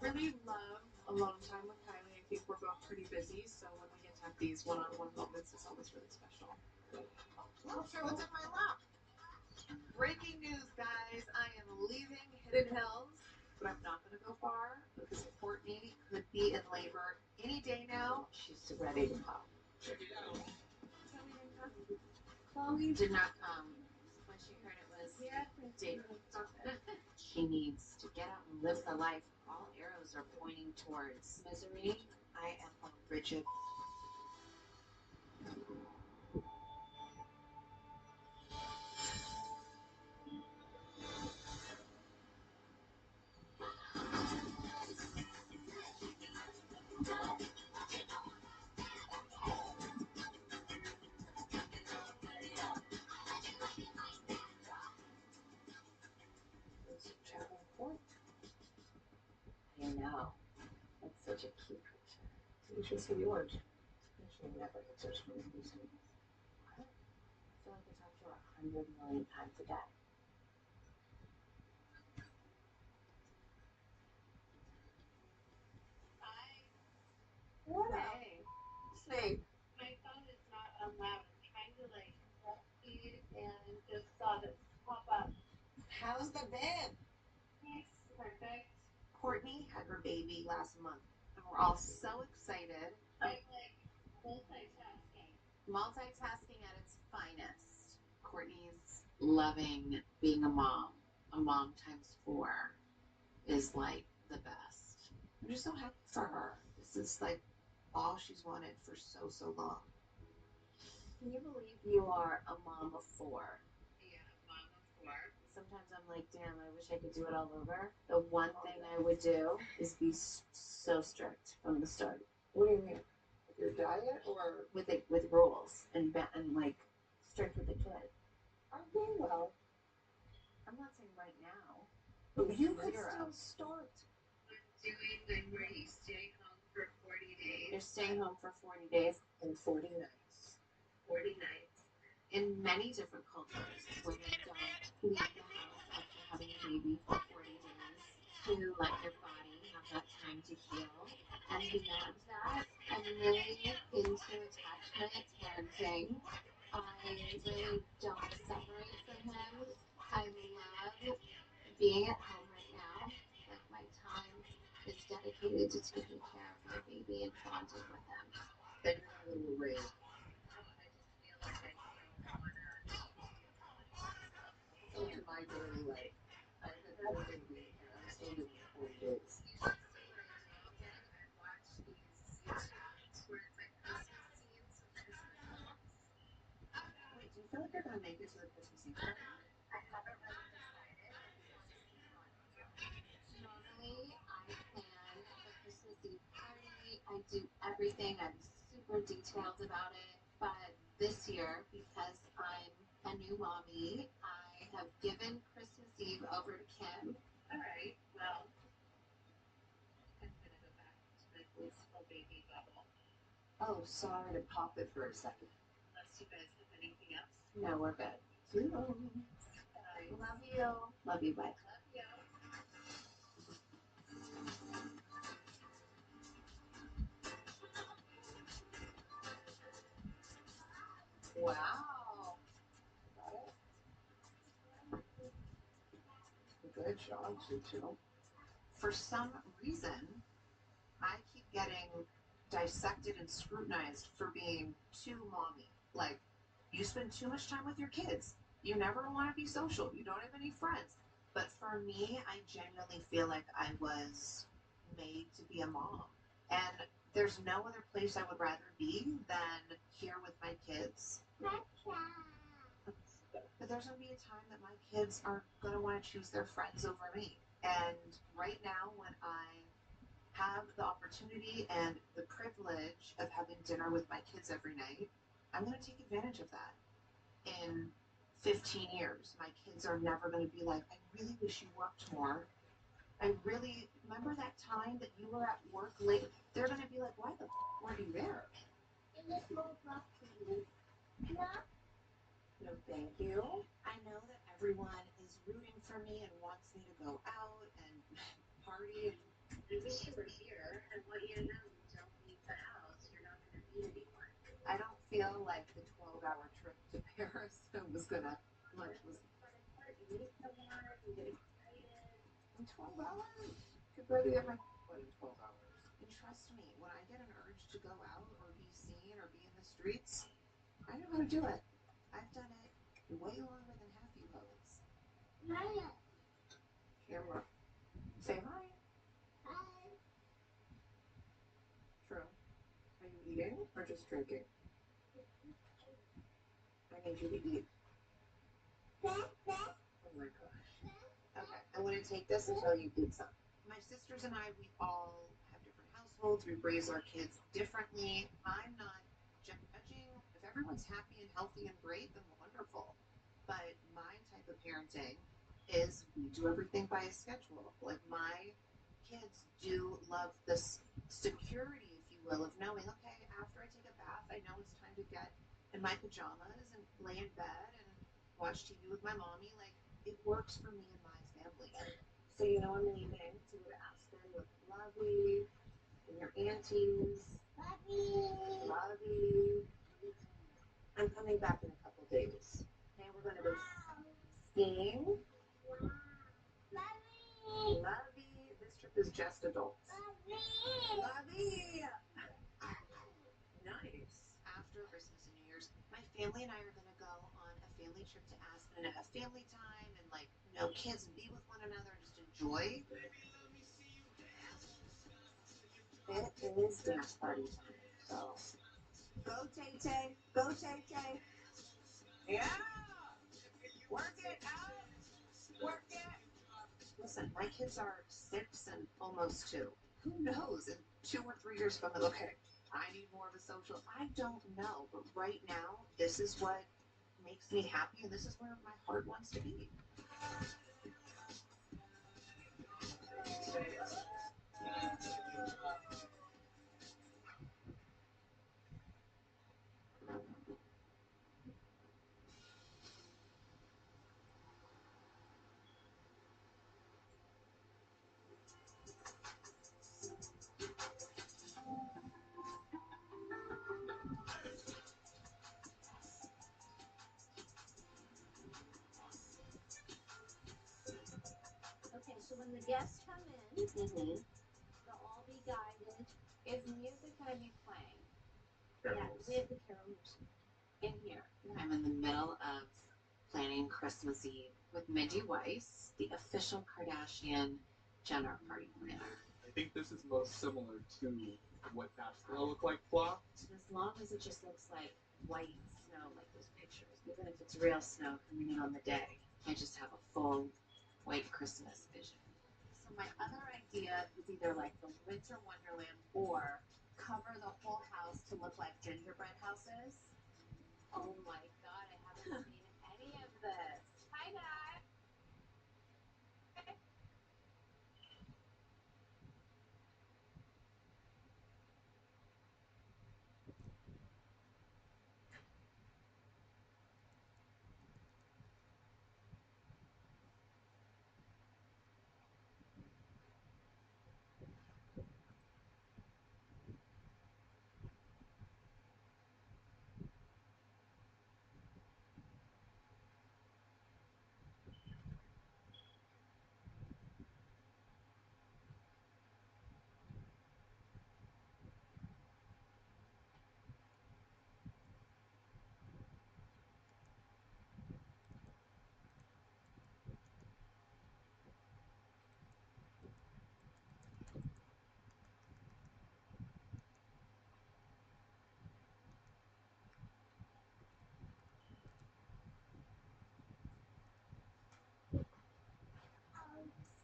really love alone time with Kylie. I think we're both pretty busy, so when we get to have these one-on-one moments, it's always really special. Not sure what's in my lap. Breaking news, guys. I am leaving Hidden Hills, but I'm not going to go far because Courtney could be in labor any day now. She's ready to pop. Chloe did not come when she heard it was David. She needs to get out and live the life. All arrows are pointing towards misery. I am on Bridget. I know. That's such a cute picture. You should see yours. She never answers one of these things. What? I feel like I talk to her 100 million times a day. What Hey. Snape? My phone is not on loud. I'm trying to like breastfeed and just saw this pop up. How's the bed? Nice, perfect. Courtney had her baby last month, and we're all so excited. I'm like multitasking. Multitasking at its finest. Courtney's loving being a mom. A mom times 4 is like the best. I'm just so happy for her. This is like all she's wanted for so long. Can you believe you are a mom of 4? Yeah, mom of 4. Sometimes I'm like, damn, I wish I could do it all over. The one thing I would do is be so strict from the start. What do you mean? With your diet or? With rules and like strict with the kid. I'm doing well. I'm not saying right now. But you could Zero. still start. I'm doing like where you stay home for 40 days. You're staying home for 40 days And 40 nights. 40 nights. in many different cultures. Women don't leave the house after having a baby for 40 days to let your body have that time to heal. And beyond that, I'm really into attachment parenting. I really don't separate from him. I love being at home right now. Like my time is dedicated to taking care of my baby and bonding with him. Then you're a little rain. I just feel like I don't want to. So in my daily life, I've been holding baby, and I'm still doing 40 days. You should see what I do again. I watch these YouTubes where it's like Christmas scenes with Christmas songs. Wait, do you feel like you're gonna make it to the Christmas Eve party? I haven't really decided. I just want to see how I feel. Normally, I plan the Christmas Eve party. I do everything. I'm super detailed about it. But this year, because I'm a new mommy, I have given Christmas Eve over to Kim. All right. Well, I'm gonna go back to my blissful baby bubble. Oh, sorry to pop it for a second. Unless you guys have anything else. No, we're good. Bye. Love you. Love you, bye. Love you. Wow. Good job, Tutu. For some reason, I keep getting dissected and scrutinized for being too mommy. Like, you spend too much time with your kids. You never want to be social. You don't have any friends. But for me, I genuinely feel like I was made to be a mom. And there's no other place I would rather be than here with my kids. But there's going to be a time that my kids are going to want to choose their friends over me. And right now, when I have the opportunity and the privilege of having dinner with my kids every night, I'm going to take advantage of that. In 15 years, my kids are never going to be like, I really wish you worked more. I really remember that time that you were at work late. They're going to be like, why the weren't you there? In this small box, please. No. No, thank you. I know that everyone is rooting for me and wants me to go out and party. I wish you were here. I want you to know you don't leave the house. You're not going to meet anyone. I don't feel like the 12-hour trip to Paris was gonna was You meet someone, you get excited. in 12 hours. Could barely get my foot in 12 hours. And trust me, when I get an urge to go out or be seen or be in the streets, I know how to do it. I've done it way longer than half you hoes. Maya. Camera. Say hi. Hi. True. Are you eating or just drinking? I need you to eat. Oh my gosh. Okay, I'm going to take this until you eat some. My sisters and I, we all have different households. We raise our kids differently. I'm not judging. If everyone's happy and healthy and great, then wonderful. But my type of parenting is we do everything by a schedule. Like my kids do love this security, if you will, of knowing, okay, after I take a bath, I know it's time to get in my pajamas and lay in bed and watch TV with my mommy. Like, it works for me and my family. So, you know, I'm leaving to go to Aspen with Lovey and your aunties. Lovey. I'm coming back in a couple days. And we're going to go skiing. Lovey. This trip is just adults. Lovey. Nice. After Christmas and New Year's, my family and I are going to go on a family trip to Aspen and have family time and, like, you know, kids and be with one another and just enjoy. It is dance party time. So, go Tay Tay. Go Tay Tay. Yeah. Work it out. Work it. Listen, my kids are 6 and almost 2. Who knows? In 2 or 3 years, if I'm like, okay, I need more of a social. I don't know, but right now, this is what makes me happy, and this is where my heart wants to be. Okay, so when the guests come in, they'll all be guided. Is music going to be playing Yeah, we have the carol music. in here? I'm in the middle of planning Christmas Eve with Mindy Weiss, the official Kardashian Jenner party planner. I think this is most similar to what that's gonna look like, Flo. As long as it just looks like white snow, like those pictures, even if it's real snow coming in on the day, I just have a full white Christmas vision. So my other idea is either like the Winter Wonderland or cover the whole house to look like gingerbread houses. Oh my god, I haven't seen any of this. Hi guys.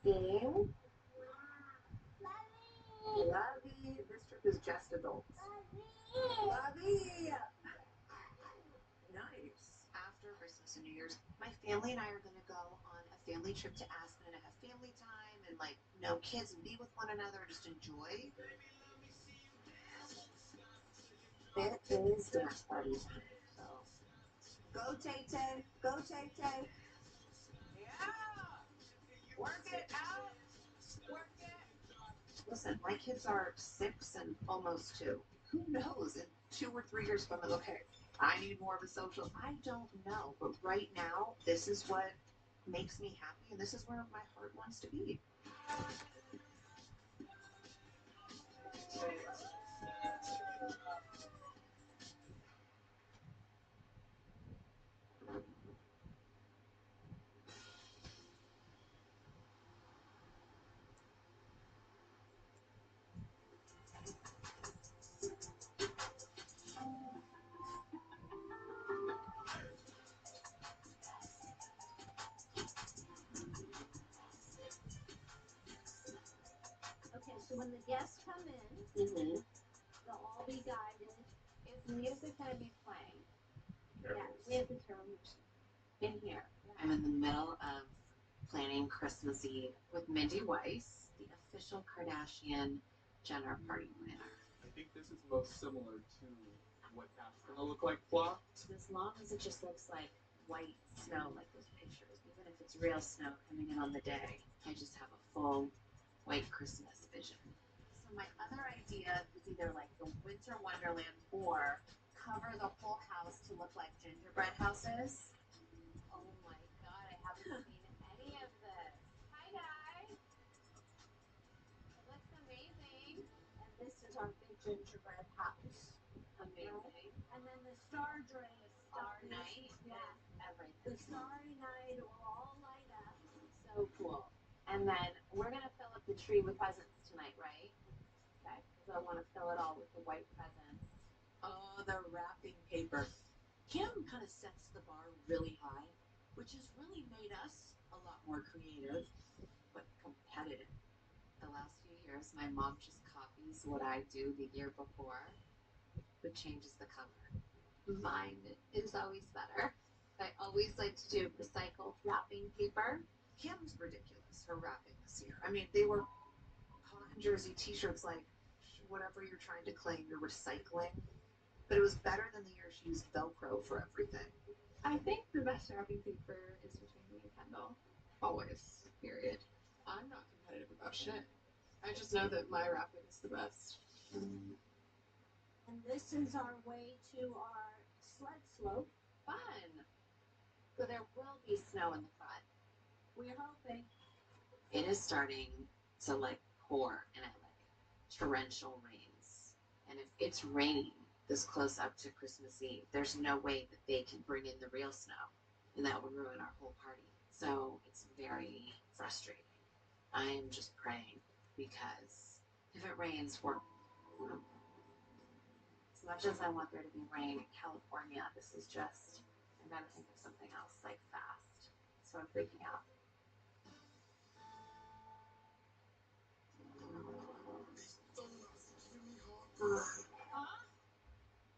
Skiing. just adults. Bobby! Nice. After Christmas and New Year's, my family and I are gonna go on a family trip to Aspen and have family time and like no kids and be with one another, just enjoy. It is dance party time, so Go Tay Tay, go Tay Tay. Yeah, work it out, work it. Listen, my kids are 6 and almost 2. Who knows? In 2 or 3 years, from okay, I need more of a social. I don't know, but right now, this is what makes me happy, and this is where my heart wants to be. Okay, so when the guests come in, Mm-hmm. they'll all be guided. Is music gonna be playing? Yeah, we have the carol music. In here. I'm in the middle of planning Christmas Eve with Mindy Weiss, the official Kardashian Jenner party planner. I think this is most similar to what that's gonna look like flocked. As long as it just looks like white snow, like those pictures, even if it's real snow coming in on the day, I just have a full white Christmas vision. So my other idea is either like the Winter Wonderland or cover the whole house to look like gingerbread houses. Oh my god, I haven't seen any of this. Hi guys! It looks amazing. And this is our big gingerbread house. Amazing. And then the Star Dray. Star Night Yeah. is everything. The Starry Night will all light up. So cool. And then we're gonna fill up the tree with presents tonight, right? Okay, because I want to fill it all with the white presents. Oh, the wrapping paper. Kim kind of sets the bar really high, which has really made us a lot more creative, but competitive. The last few years, my mom just copies what I do the year before, but changes the cover. Mine is always better. I always like to do recycled wrapping paper. Kim's ridiculous, her wrapping this year. I mean, they were cotton jersey t-shirts, like whatever you're trying to claim you're recycling. But it was better than the year she used Velcro for everything. I think the best wrapping paper is between me and Kendall. Always, period. I'm not competitive about shit. I just know that my wrapping is the best. And this is our way to our sled slope. Fun. So there will be snow in the front. We're hoping. It is starting to like pour and I like torrential rains. And if it's raining this close up to Christmas Eve, there's no way that they can bring in the real snow. And that would ruin our whole party. So it's very frustrating. I am just praying because if it rains, we're as much as I want there to be rain in California, this is just, I gotta think of something else like fast. So I'm freaking out.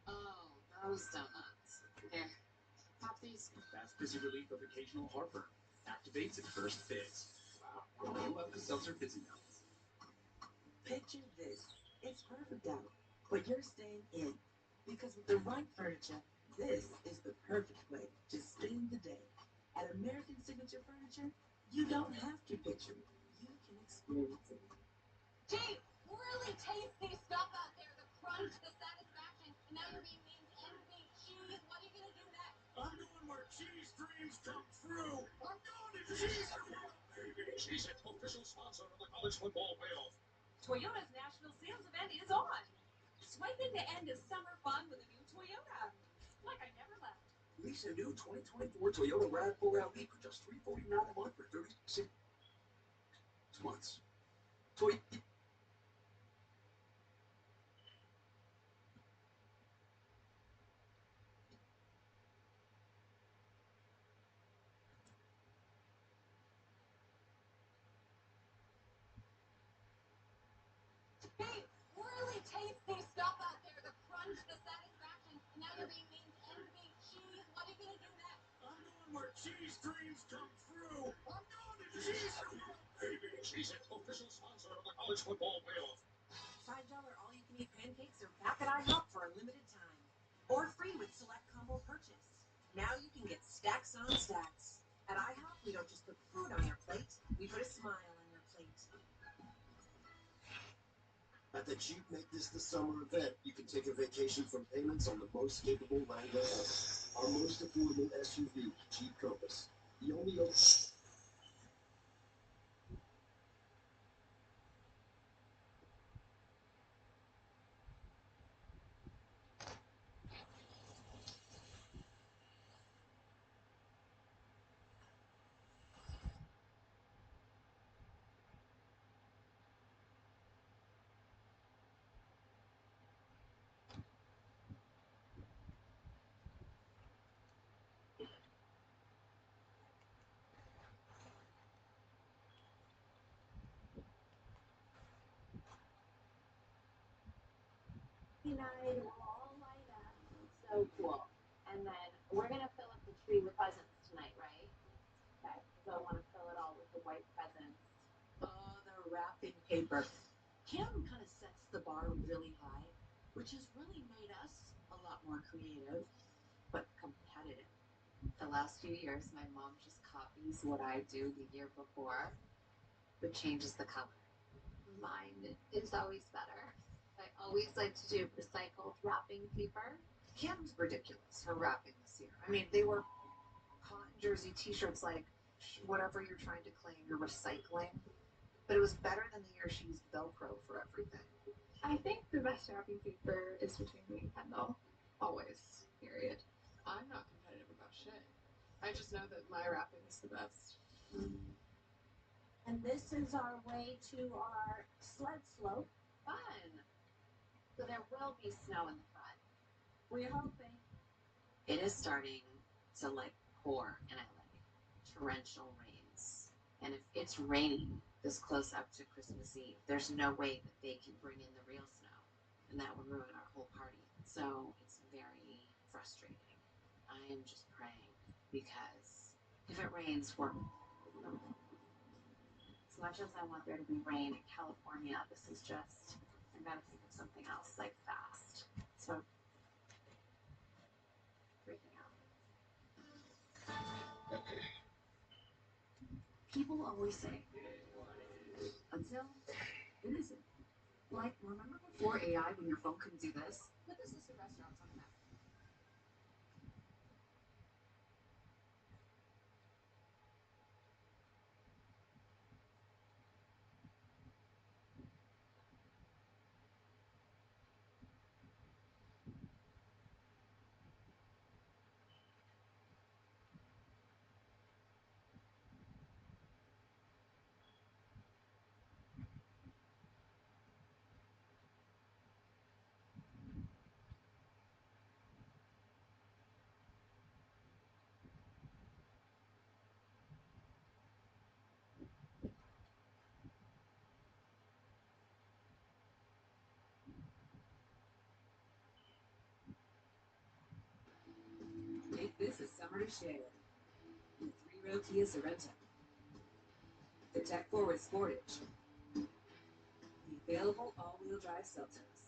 Oh, those donuts. Here, pop these. That's Fizzy Relief of Occasional Heartburn. Activates at first fizz. Wow. You love the seltzer fizzy nuts. Picture this. It's perfect out, but you're staying in. Because with the right furniture, this is the perfect way to spend the day. At American Signature Furniture, you don't have to picture it. You can experience it. Gee, really tasty stuff out there. The crunch, the satisfaction, and now you're being named MVP Cheese. What are you gonna do next? I'm going where cheese dreams come true. I'm going to Cheese World, baby. Cheese It, official sponsor of the college football playoff. Toyota's national sales event is on. Swipe in to end of summer fun with a new Toyota. Like I never left. Lease a new 2024 Toyota RAV4 LE for just $349 a month for 36 months. Hey, really tasty where cheese dreams come true. I'm going to Cheese Baby. Cheese It, official sponsor of the college football playoff. $5 all-you-can-eat pancakes are back at IHOP for a limited time. Or free with select combo purchase. Now you can get stacks on stacks. At IHOP, we don't just put food on your plate, we put a smile on your plate. At the Jeep Make This the Summer event, you can take a vacation from payments on the most capable Wrangler ever. Our most affordable SUV, Jeep Compass. The only Night, we'll all light up. So cool. And then we're gonna fill up the tree with presents tonight, right? Okay. So I want to fill it all with the white presents. Oh, the wrapping paper. Kim kind of sets the bar really high, which has really made us a lot more creative, but competitive. The last few years, my mom just copies what I do the year before, but changes the color. Mine is always better. I always like to do recycled wrapping paper. Kim's ridiculous, her wrapping this year. I mean, they were cotton jersey t-shirts, like whatever you're trying to claim you're recycling. But it was better than the year she used Velcro for everything. I think the best wrapping paper is between me and Kendall. Always. Period. I'm not competitive about shit. I just know that my wrapping is the best. And this is our way to our sled slope. Fun. So there will be snow in the front. We're hoping. It is starting to pour in LA. Torrential rains. And if it's raining this close up to Christmas Eve, there's no way that they can bring in the real snow. And that would ruin our whole party. So it's very frustrating. I am just praying because if it rains, we're as much as I want there to be rain in California, this is just, I gotta think of something else, fast. So I'm freaking out. People always say, until it isn't. Remember before AI when your phone couldn't do this? Put this list of restaurants on the map. Make this a summer to share. The 3-row Kia Sorento. The tech-forward Sportage. The available all-wheel drive Seltos.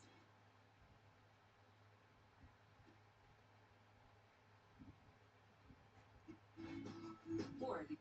Or the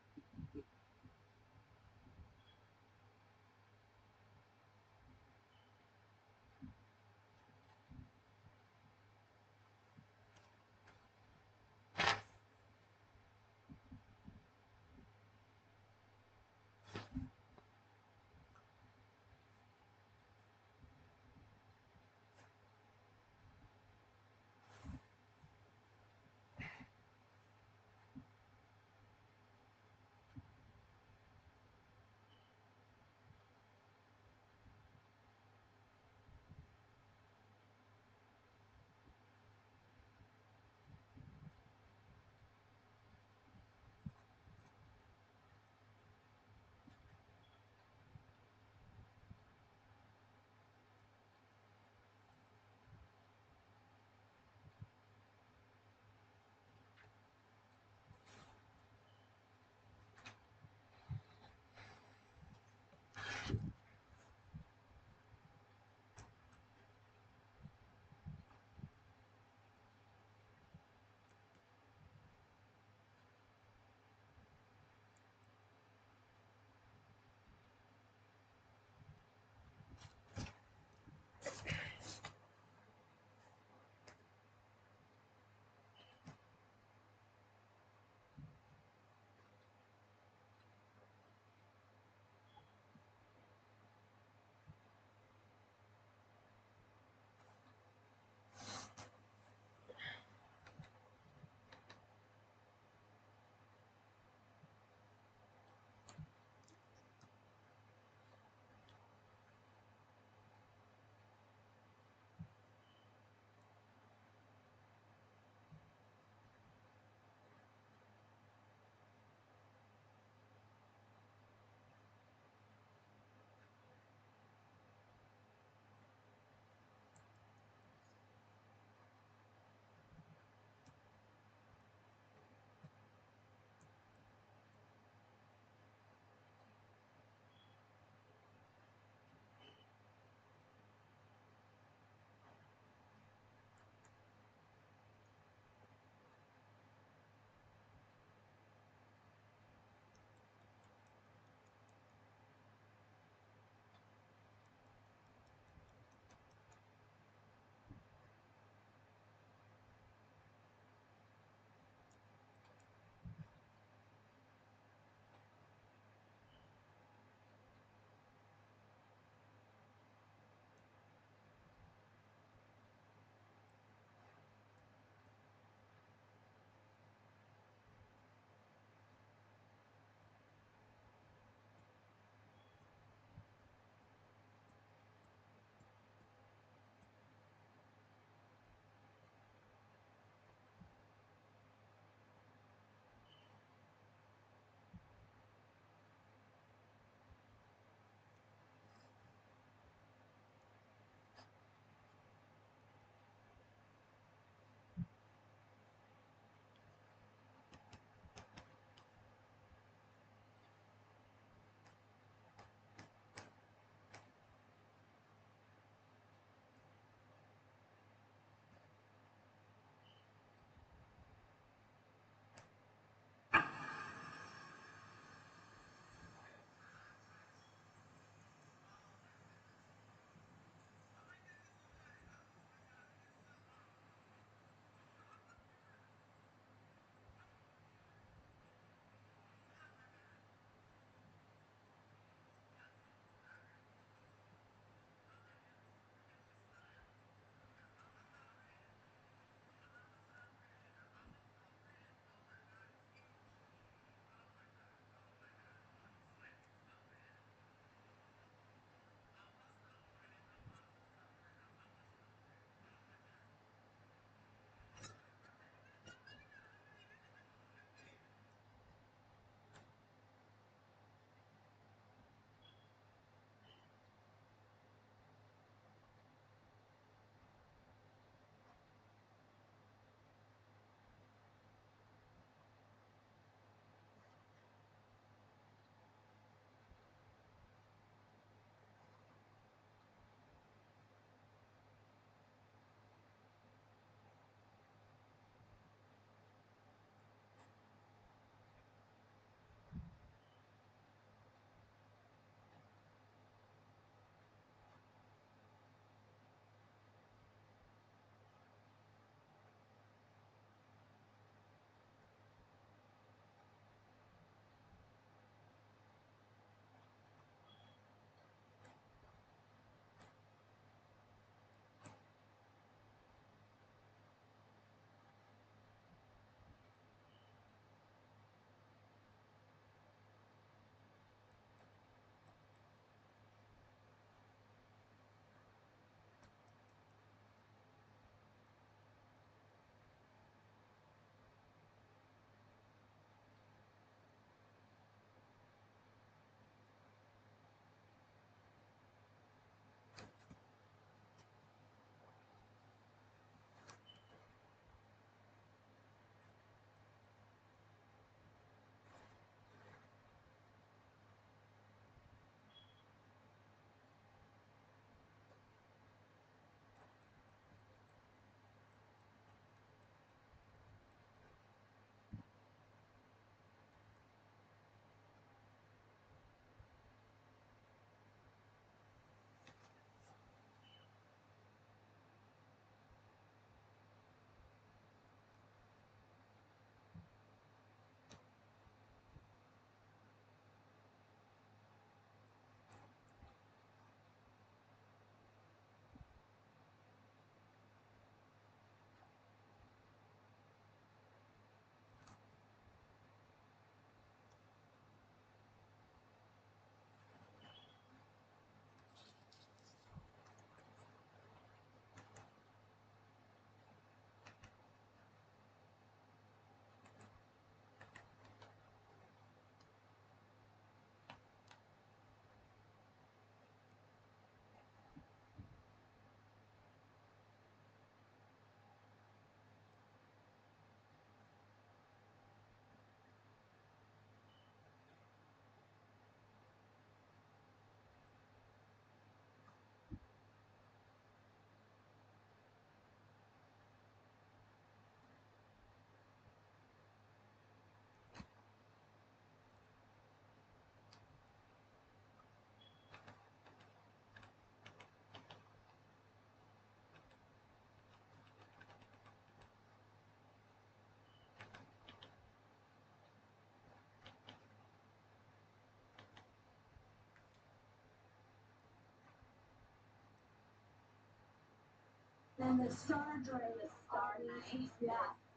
Then the Star Drive is starting. Yeah,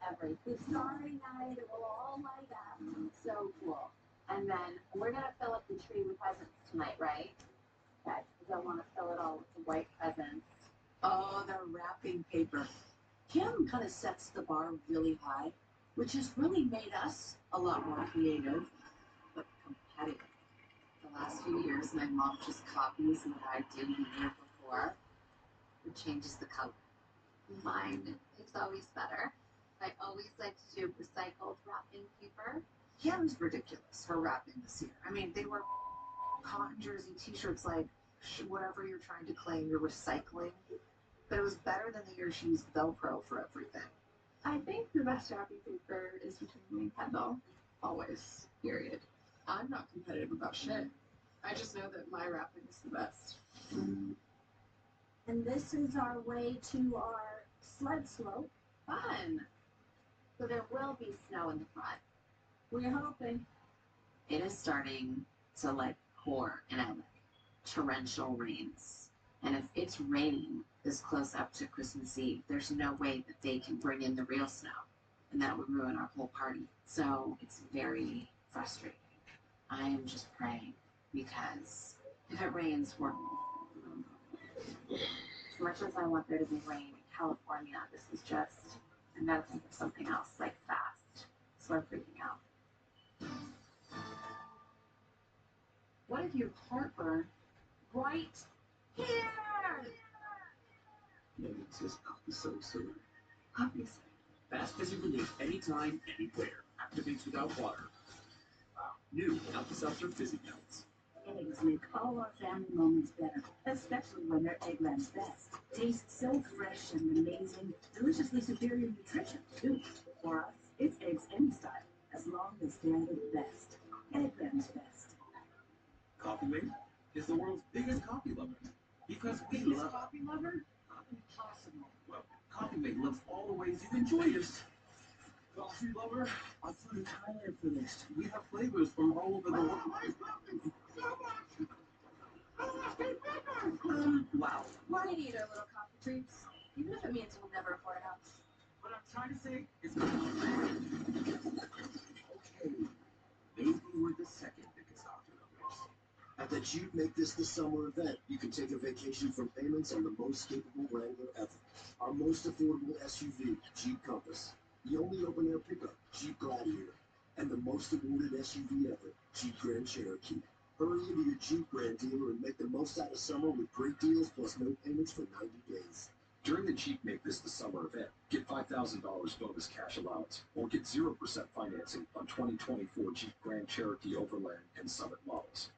everything. The Starry Night, it will all light up. So cool. And then we're gonna fill up the tree with presents tonight, right? Okay. I don't want to fill it all with the white presents. Oh, the wrapping paper. Kim kind of sets the bar really high, which has really made us a lot more creative, but competitive. The last few years, my mom just copies what I did the year before. It changes the color. Mine is always better. I always like to do recycled wrapping paper. Kim's ridiculous, her wrapping this year. I mean, they were cotton jersey t-shirts, like whatever you're trying to claim you're recycling. But it was better than the year she used Velcro for everything. I think the best wrapping paper is between me and Kendall. Always. Period. I'm not competitive about shit. I just know that my wrapping is the best. And this is our way to our sled slope. Fun! So there will be snow in the front. We're hoping. It is starting to pour in LA. Torrential rains. And if it's raining this close up to Christmas Eve, there's no way that they can bring in the real snow. And that would ruin our whole party. So it's very frustrating. I am just praying because if it rains, as much as I want there to be rain in California, this is just, I gotta think of something else, fast. So I'm freaking out. What if you have heartburn right here? No, it's just Alka-Seltzer. Obviously. Fast fizzy relief anytime, anywhere. Activates without water. Wow. New Alka-Seltzer Fizzy Melts. Eggs make all our family moments better, especially when they're Eggland's best. Tastes so fresh and amazing, deliciously superior nutrition, too. For us, it's eggs any style, as long as they're the best. Eggland's best. Coffee Mate is the world's biggest coffee lover. Because we love coffee lover? Impossible. Well, Coffee Mate loves all the ways you enjoy it. Coffee lover, I flew to Thailand for this. we have flavors from all over the world. Wow. Why do you need our little coffee treats? Even if it means we'll never afford a house. What I'm trying to say is, okay, maybe we're the second biggest coffee lovers. At the Jeep Make This the Summer event, you can take a vacation from payments on the most capable Wrangler ever. Our most affordable SUV, Jeep Compass. The only open-air pickup, Jeep Gladiator. And the most awarded SUV ever, Jeep Grand Cherokee. Hurry into your Jeep Grand dealer and make the most out of summer with great deals plus no payments for 90 days. During the Jeep Make This the Summer event, get $5,000 bonus cash allowance or get 0% financing on 2024 Jeep Grand Cherokee Overland and Summit models.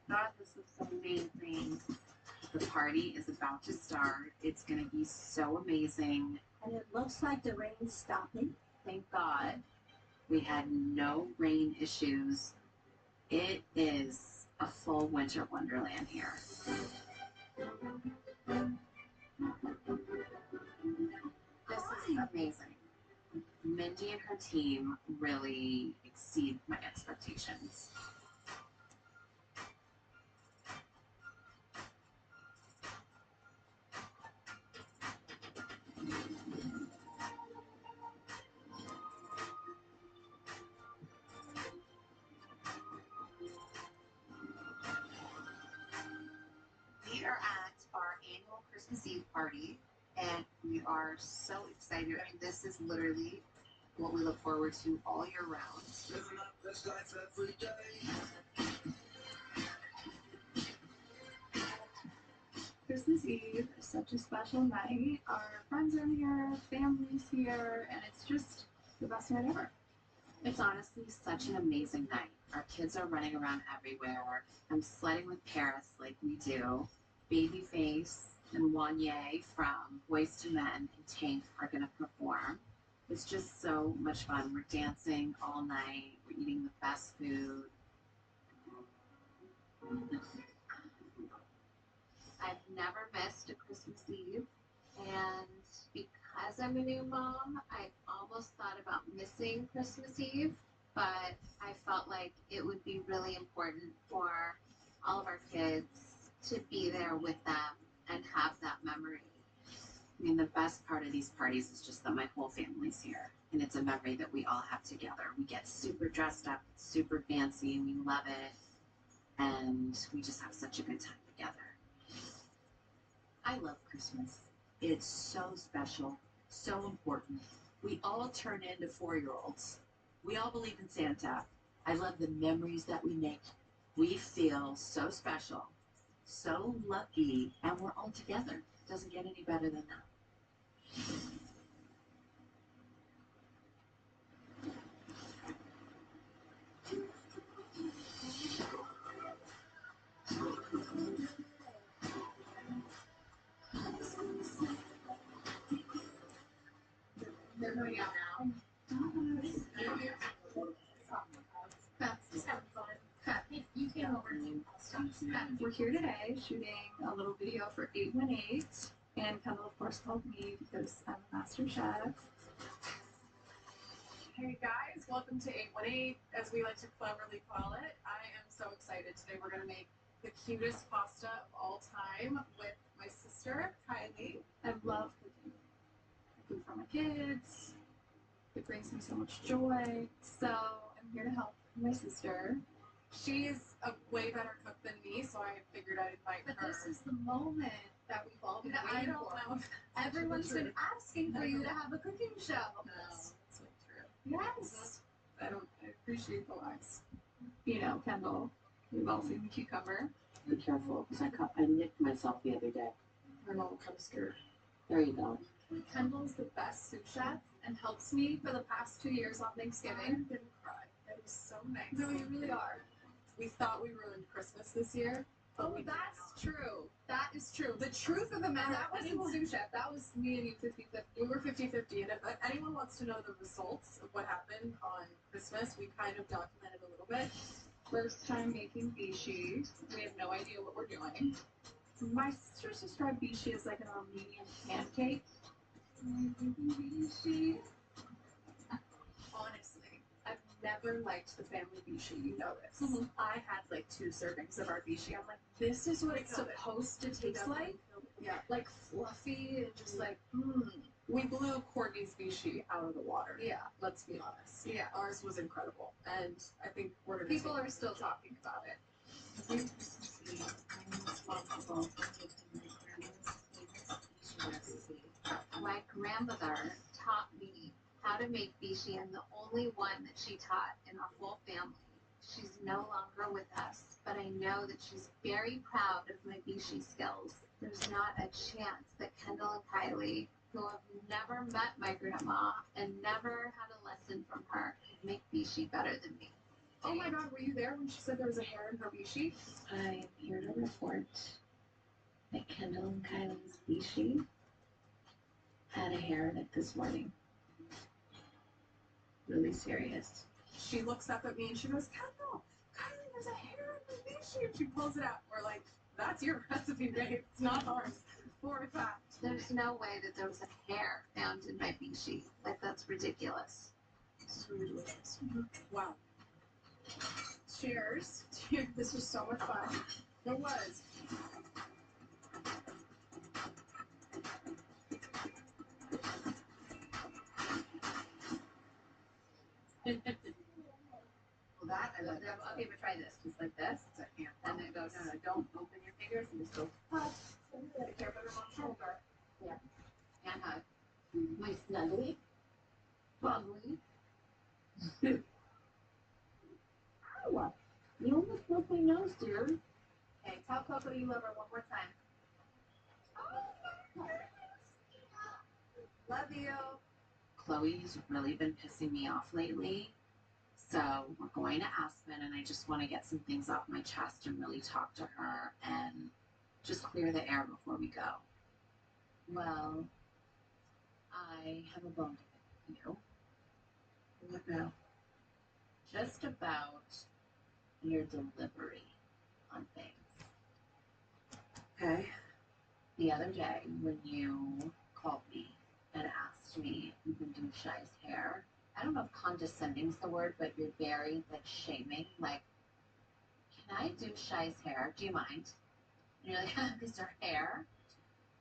God, this looks amazing. The party is about to start. It's going to be so amazing. And it looks like the rain's stopping. Thank God we had no rain issues. It is a full winter wonderland here. This is amazing. Mindy and her team really exceed my expectations. We are at our annual Christmas Eve party, and we are so excited. I mean, this is literally what we look forward to all year round. Living up best life every day. Christmas Eve is such a special night. Our friends are here, family's here, and it's just the best night ever. It's honestly such an amazing night. Our kids are running around everywhere. I'm sledding with Paris like we do. Babyface and Wanye from Boyz II Men and Tank are going to perform. It's just so much fun. We're dancing all night. We're eating the best food. I've never missed a Christmas Eve, and because because I'm a new mom, I almost thought about missing Christmas Eve, but I felt like it would be really important for all of our kids to be there with them and have that memory. I mean, the best part of these parties is just that my whole family's here, and it's a memory that we all have together. We get super dressed up, super fancy, and we love it, and we just have such a good time together. I love Christmas. It's so special, so important. We all turn into 4-year-olds. We all believe in Santa. I love the memories that we make. We feel so special, so lucky, and we're all together. Doesn't get any better than that. They're going out now. That's having fun. You came over to we're here today shooting a little video for 818, and Kendall, of course, called me because I'm a master chef. Hey guys, welcome to 818, as we like to cleverly call it. I am so excited. Today we're going to make the cutest pasta of all time with my sister, Kylie. I love cooking. I cook for my kids. It brings me so much joy. So I'm here to help my sister. She's a way better cook than me, so I figured I'd invite her. But this is the moment that we've all been waiting for. I don't know. Everyone's been asking for you to have a cooking show. No, that's not true. Yes. I appreciate the lies. You know, Kendall, we've all seen the cucumber. Be careful, because I nicked myself the other day. I'm all kind of scared. There you go. Kendall's the best sous chef and helps me for the past 2 years on Thanksgiving. I'm gonna cry. It was so nice. No, you really are. We thought we ruined Christmas this year. Oh, that's true. That is true. The truth of the matter, that wasn't sous chef. That was me and you 50-50. We were 50-50. And if anyone wants to know the results of what happened on Christmas, we kind of documented a little bit. First time making bishi. We have no idea what we're doing. My sister described bishi as like an Armenian pancake. Bishi. Honestly, I've never liked the family bishi. You know this. Mm-hmm. I had like 2 servings of our bishi. I'm like, this is what it's supposed to taste like. Yeah, like fluffy and just like, We blew Courtney's bishi out of the water. Yeah, let's be honest. Yeah, ours was incredible, and I think people are still talking about it. My grandmother taught me how to make bishi. I'm the only one that she taught in our whole family. She's no longer with us, but I know that she's very proud of my bishi skills. There's not a chance that Kendall and Kylie, who have never met my grandma and never had a lesson from her, could make bishi better than me. Oh my God, were you there when she said there was a hair in her bishi? I'm here to report that Kendall and Kylie's bishi had a hair in it this morning. Really serious. She looks up at me and she goes, Kendall, Kylie, there's a hair in the bishi. And she pulls it out. We're like, that's your recipe, babe. It's not ours. For a fact. There's no way that there was a hair found in my bishi. Like, that's ridiculous. It's really delicious. Wow. Cheers. This was so much fun. It was. Well, that I love. Okay, but try this. Just like this. And then go, no, don't open your fingers and just go, hug. Care better on shoulder. Yeah. And hug. My snuggly? Bubbly. Ow! You almost broke my nose, dear. Hey, tell Coco you love her one more time. Love you. Chloe's really been pissing me off lately. So we're going to Aspen, and I just want to get some things off my chest and really talk to her and just clear the air before we go. Well, I have a bone to pick with you. What now? Just about your delivery on things. Okay. The other day when you called me and asked me if you can do Shy's hair. I don't know if condescending is the word, but you're very like shaming. Like, can I do Shy's hair? Do you mind? And you're like, because her hair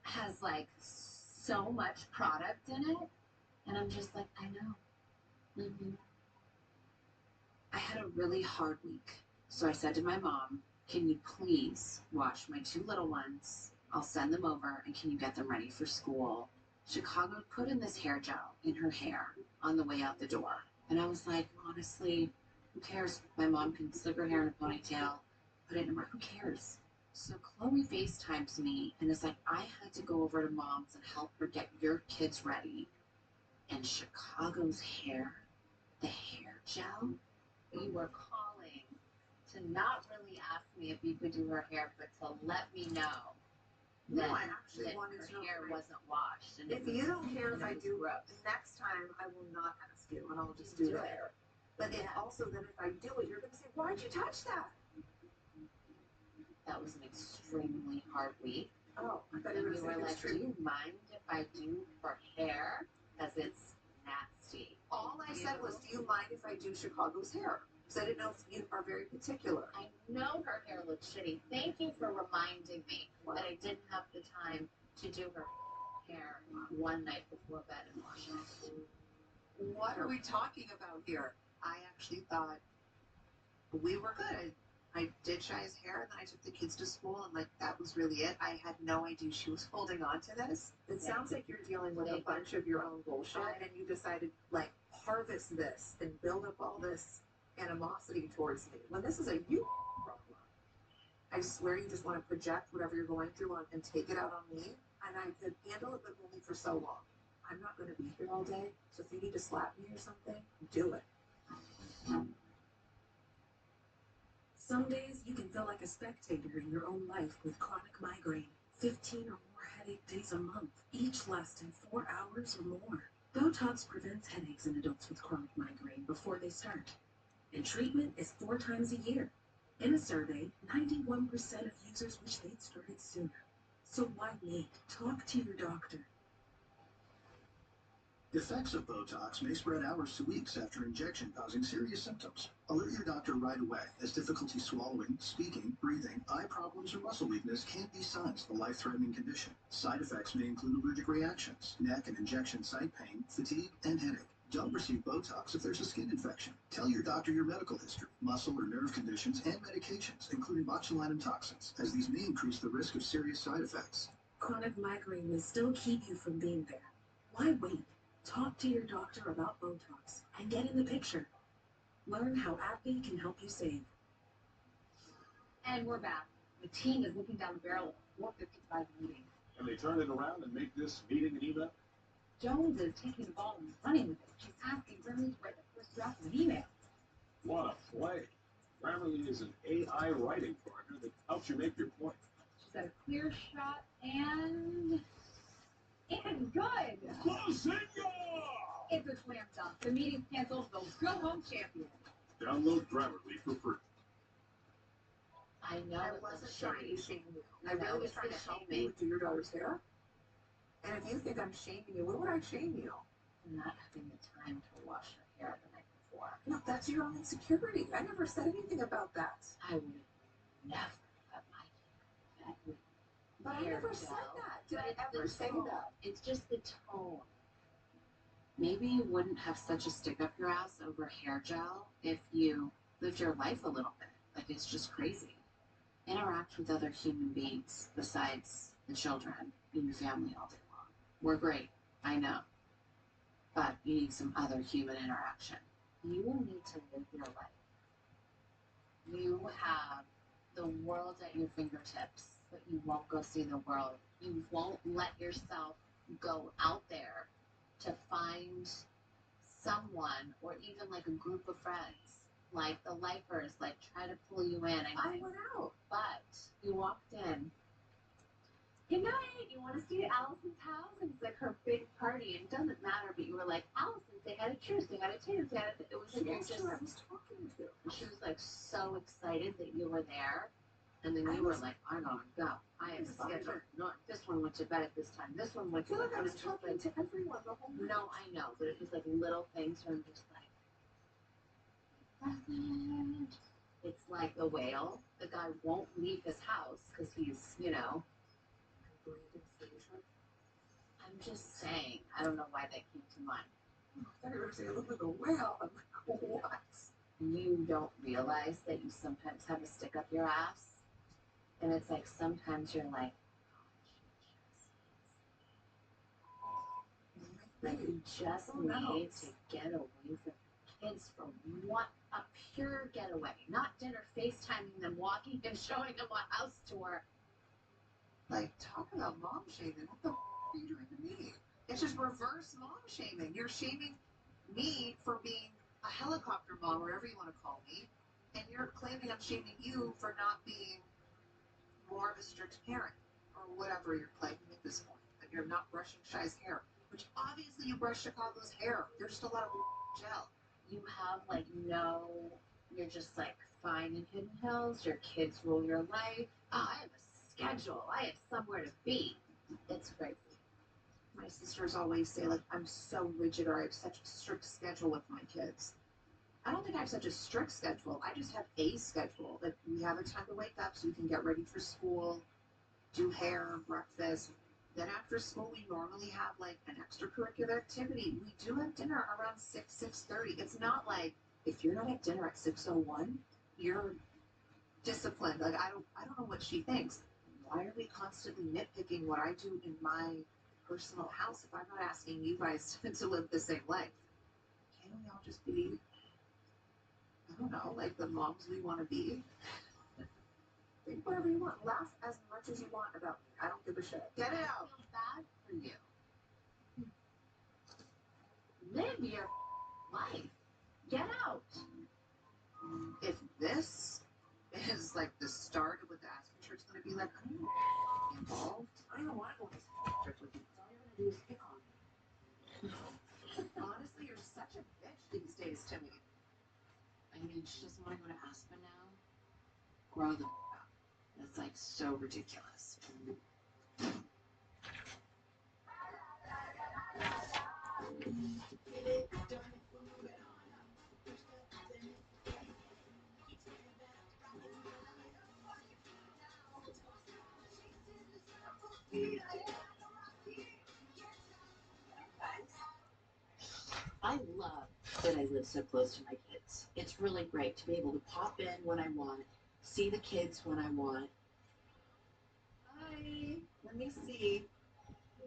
has like so much product in it. And I'm just like, I know. I had a really hard week. So I said to my mom, can you please wash my 2 little ones? I'll send them over and can you get them ready for school? Chicago put in this hair gel in her hair on the way out the door. And I was like, honestly, who cares? My mom can slick her hair in a ponytail, put it in her, who cares? So Chloe FaceTimes me and is like, I had to go over to mom's and help her get your kids ready. And Chicago's hair, the hair gel, you were calling to not really ask me if you could do her hair, but to let me know No, that, I actually that wanted her to know hair if wasn't washed. And If you don't care if I do the next time, I will not ask you, and I'll just do the hair. But then also that if I do it, you're going to say, why'd you touch that? That was an extremely hard week. Oh, I thought And you you were were going to like, do you mind if I do her hair? Because it's nasty. All I said was, do you mind if I do Chicago's hair? Because I didn't know if you are very particular. I know her hair looks shitty. Thank you for reminding me that I didn't have the time to do her hair one night before bed and wash it. What are we talking about here? I actually thought we were good. I did Shy's hair, and then I took the kids to school, and like that was really it. I had no idea she was holding on to this. It sounds like you're dealing with a bunch of your own bullshit, and you decided like harvest this and build up all this animosity towards me when this is a you problem. I swear you just want to project whatever you're going through on and take it out on me, and I could handle it, but only for so long. I'm not going to be here all day, so if you need to slap me or something, do it. Some days you can feel like a spectator in your own life with chronic migraine. 15 or more headache days a month, each lasting 4 hours or more. Botox prevents headaches in adults with chronic migraine before they start. And treatment is 4 times a year. In a survey, 91% of users wish they'd started sooner. So why wait? Talk to your doctor. The effects of Botox may spread hours to weeks after injection, causing serious symptoms. Alert your doctor right away, as difficulty swallowing, speaking, breathing, eye problems, or muscle weakness can be signs of a life-threatening condition. Side effects may include allergic reactions, neck and injection site pain, fatigue, and headache. Don't receive Botox if there's a skin infection. Tell your doctor your medical history, muscle or nerve conditions, and medications, including botulinum toxins, as these may increase the risk of serious side effects. Chronic migraine will still keep you from being there. Why wait? Talk to your doctor about Botox and get in the picture. Learn how AbbVie can help you save. And we're back. The team is looking down the barrel of a 4:55 meeting. Can they turn it around and make this meeting an email? Jones is taking the ball and running with it. She's asking Grammarly to write the first draft of an email. What a play. Grammarly is an AI writing partner that helps you make your point. She's got a clear shot and good. It's a slam dunk. The meeting's canceled. They'll go home champion. Download Grammarly for free. I know I it wasn't looks trying to shitty. shame you. I I know really was it's trying the to help shaming. you do your daughter's hair. And if you think I'm shaming you, what would I shame you? Not having the time to wash her hair the night before. No, that's your own insecurity. I never said anything about that. I would never put my hair that way. But I never said that. Did I ever say that? It's just the tone. Maybe you wouldn't have such a stick up your ass over hair gel if you lived your life a little bit. Like, it's just crazy. Interact with other human beings besides the children in your family all day long. We're great, I know. But you need some other human interaction. You will need to live your life. You have the world at your fingertips, but you won't go see the world. You won't let yourself go out there to find someone or even like a group of friends, like the lifers, like try to pull you in. And I went out. But you walked in. Good night. You want to stay at Allison's house? And it's like her big party. And it doesn't matter, but you were like, Allison, say hi to Truce, say hi to Tatum, say hi to... It was like, That's who I was talking to. she was like so excited that you were there. And then you were like, I gotta go. I have a schedule. No, this one went to bed at this time. This one went I to feel bed. like I was talking to everyone the whole night. No, I know, but it was like little things where I'm just like, it's like the whale. The guy won't leave his house because he's, you know. I'm just saying. I don't know why that came to mind. I thought you were saying, look like a whale. I'm like, what? You don't realize that you sometimes have a stick up your ass, and it's like sometimes you're like, you just need to get away from the kids for one, a pure getaway, not dinner FaceTiming them, walking and showing them a house tour. Like, talk about mom shaming. What the are you doing to me? It's just reverse mom shaming. You're shaming me for being a helicopter mom, whatever you want to call me, and you're claiming I'm shaming you for not being more of a strict parent, or whatever you're claiming at this point. That you're not brushing Shy's hair, which obviously you brush Chicago's hair. There's still a lot of gel. You have like no, you're just like fine in Hidden Hills. Your kids rule your life. Oh, I have a schedule. I have somewhere to be. It's crazy. My sisters always say, like, I'm so rigid, or I have such a strict schedule with my kids. I don't think I have such a strict schedule. I just have a schedule. Like, we have a time to wake up so we can get ready for school, do hair, breakfast. Then after school, we normally have, like, an extracurricular activity. We do have dinner around 6:30. It's not like, if you're not at dinner at 6:01, you're disciplined. Like, I don't know what she thinks. Why are we constantly nitpicking what I do in my personal house if I'm not asking you guys to live the same life? Can't we all just be, I don't know, like the moms we want to be? Think whatever you want. Laugh as much as you want about me. I don't give a shit. Get it out. I feel bad for you. Live your life. Get out. If this is like the start of what the Aspen Church is going to be like, I don't want to be involved. I don't want to go to church with you. All you're going to do is pick on me. Honestly, you're such a bitch these days to me. I mean, she doesn't want to go to Aspen now. Grow the up. That's like so ridiculous. I love that I live so close to my kids. It's really great to be able to pop in when I want, see the kids when I want. Hi. Let me see. He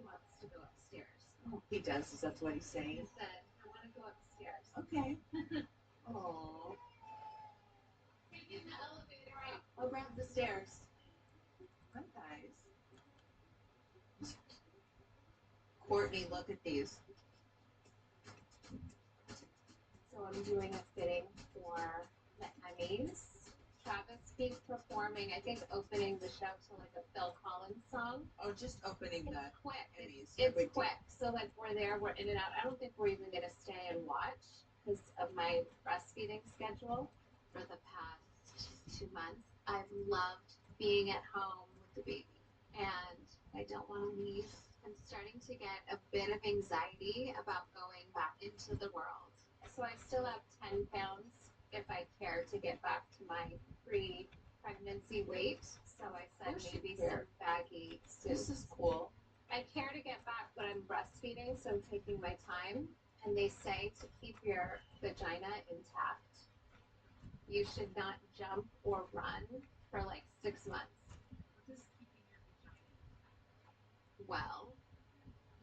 wants to go upstairs. Oh, he does. Is that what he's saying? He said, I want to go upstairs. Okay. Aww. Taking the elevator up. I'll grab the stairs. Hi, guys. Courtney, look at these. So I'm doing a fitting for the Emmys. Travis keeps performing, I think opening the show to like a Phil Collins song. Oh, just opening the Quick. Emmys. It's quick. So like we're there, we're in and out. I don't think we're even gonna stay and watch because of my breastfeeding schedule. For the past 2 months, I've loved being at home with the baby, and I don't want to leave. I'm starting to get a bit of anxiety about going back into the world. So I still have 10 pounds if I care to get back to my pre-pregnancy weight. So I said maybe some baggy soup. This is cool. I care to get back, but I'm breastfeeding, so I'm taking my time. And they say to keep your vagina intact, you should not jump or run for like 6 months. What is keeping your vagina intact? Well,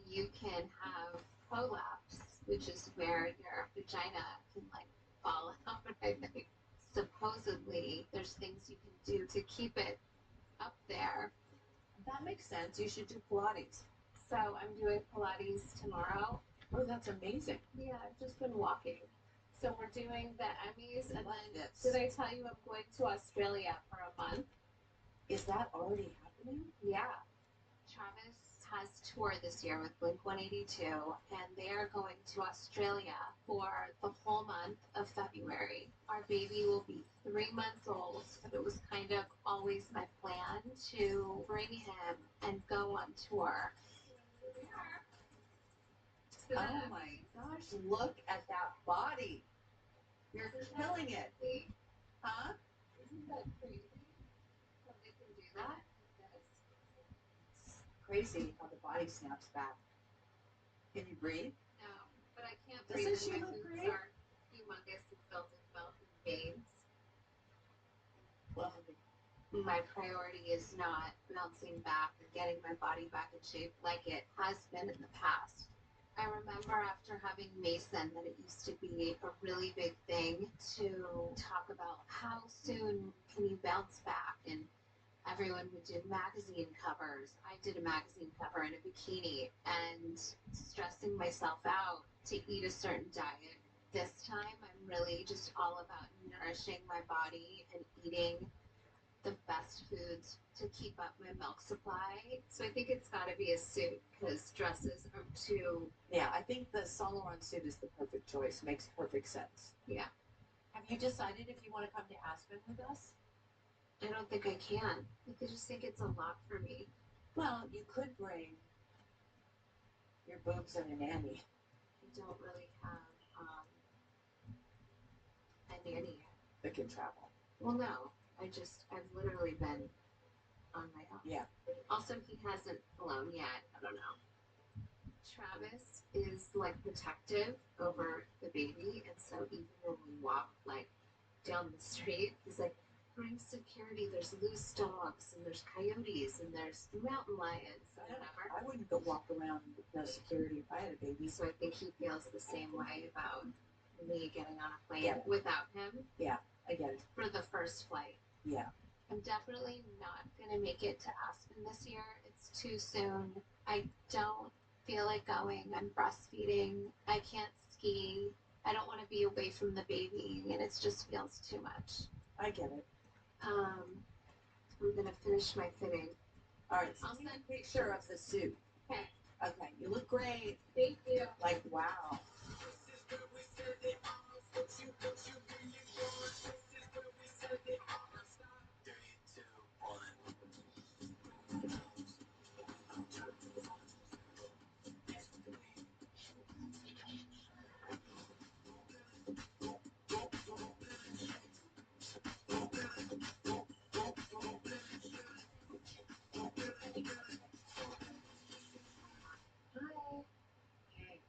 you can have prolapse, which is where your vagina can like fall out, I think. Supposedly, there's things you can do to keep it up there. That makes sense. You should do Pilates. So I'm doing Pilates tomorrow. Oh, that's amazing. Yeah, I've just been walking. So we're doing the Emmys, and then Yes. did I tell you I'm going to Australia for a month? Is that already happening? Yeah. Travis has tour this year with Blink-182, and they are going to Australia for the whole month of February. Our baby will be 3 months old, but it was kind of always my plan to bring him and go on tour. Oh my gosh, look at that body. You're killing it. Huh? Isn't that crazy? How they can do that? It's crazy how the body snaps back. Can you breathe? No, but I can't Doesn't breathe. she and my look boobs great? are humongous and filled with melting veins. Well, My priority is not bouncing back and getting my body back in shape like it has been in the past. I remember after having Mason that it used to be a really big thing to talk about how soon can you bounce back, and everyone would do magazine covers. I did a magazine cover in a bikini and stressing myself out to eat a certain diet. This time I'm really just all about nourishing my body and eating the best foods to keep up my milk supply. So I think it's got to be a suit because dresses are too. yeah, I think the Saint Laurent suit is the perfect choice. Makes perfect sense. Yeah. Have you decided if you want to come to Aspen with us? I don't think I can. I just think it's a lot for me. Well, you could bring your boobs and a nanny. I don't really have a nanny yet. That can travel. Well, no. I've literally been on my own. Yeah. Also, he hasn't flown yet. I don't know. Travis is like protective over the baby, and so even when we walk like down the street, he's like, bring security. There's loose dogs, and there's coyotes, and there's mountain lions, and whatever. I wouldn't go walk around with no security if I had a baby. So I think he feels the same way about me getting on a plane Yeah. without him Yeah, I get it. for the first flight. Yeah. I'm definitely not gonna make it to Aspen this year. It's too soon. I don't feel like going. I'm breastfeeding. I can't ski. I don't want to be away from the baby, and it just feels too much. I get it. I'm gonna finish my fitting. All right, I'll send me send a picture of the suit. Okay. Okay, you look great. Thank you. Like, wow. Hi. Hey.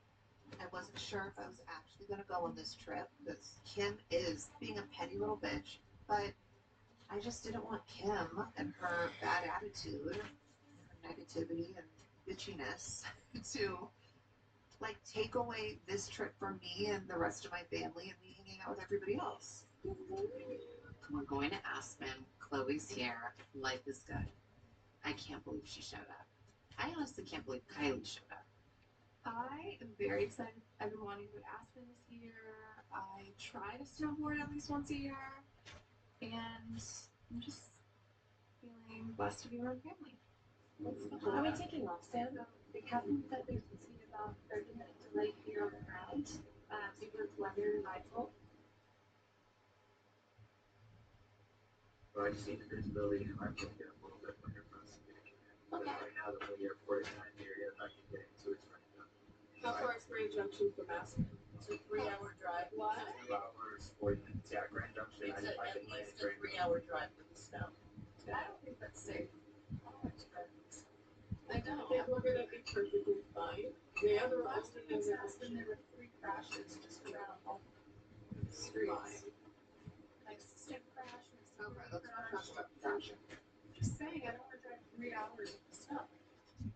I wasn't sure if I was actually gonna go on this trip because Kim is being a petty little bitch, but I just didn't want Kim and her bad attitude, her negativity and bitchiness to like take away this trip from me and the rest of my family and me hanging out with everybody else. We're going to Aspen. Chloe's here. Life is good. I can't believe she showed up. I honestly can't believe Kylie showed up. I am very excited. I've been wanting to go to Aspen this year. I try to snowboard at least once a year. And I'm just feeling blessed to be around family. Are we taking off, Sam? The captain said there's between about 30-minute delay here on the ground due to weather and nightfall. Well, I just need the visibility and I'm going to get a little bit from your press. But right now, the whole airport is not near yet. I can get into it right now. How far is Grand Junction from Aspen? It's a 3-hour drive. What? 2 hours, 40 minutes. Yeah, Grand Junction. It's I at can land least a Grand 3-hour drive with the snow. I don't think that's safe. I don't think we're gonna be perfectly fine. The other last time in Aspen, there were 3 crashes just around all the streets. Like stick crash, Mexican crash. Just saying, I don't wanna drive 3 hours in the snow.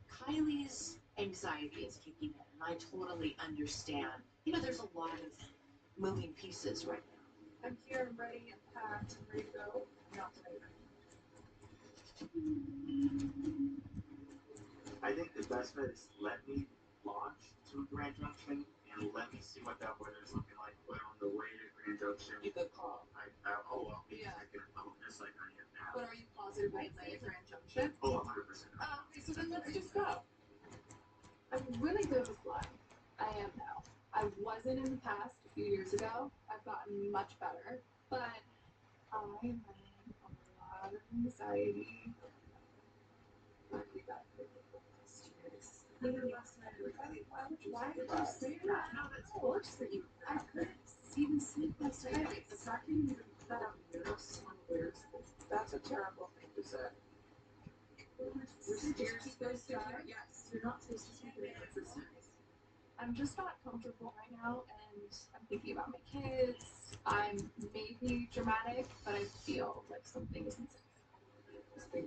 Kylie's anxiety is kicking in, and I totally understand. You know, there's a lot of moving pieces right now. I'm here, I'm ready and packed, and ready to go. Not later. I think the best bet is let me launch to Grand Junction and let me see what that weather's looking like. But on the way to Grand Junction, You could call. I'll be checking. Just like I am now. But are you positive we can land at Grand Junction? Oh, 100%. Okay, so then let's just go. years ago. I've gotten much better, but I had a lot of anxiety. Why did you say that? No, that's worse for you. I couldn't even sleep last night. The fact that you even put out noodles on weird. That's a terrible thing to say. You're supposed to, yes, you're not supposed to speak about this. I'm just not comfortable right now, and I'm thinking about my kids. I'm maybe dramatic, but I feel like something isn't safe.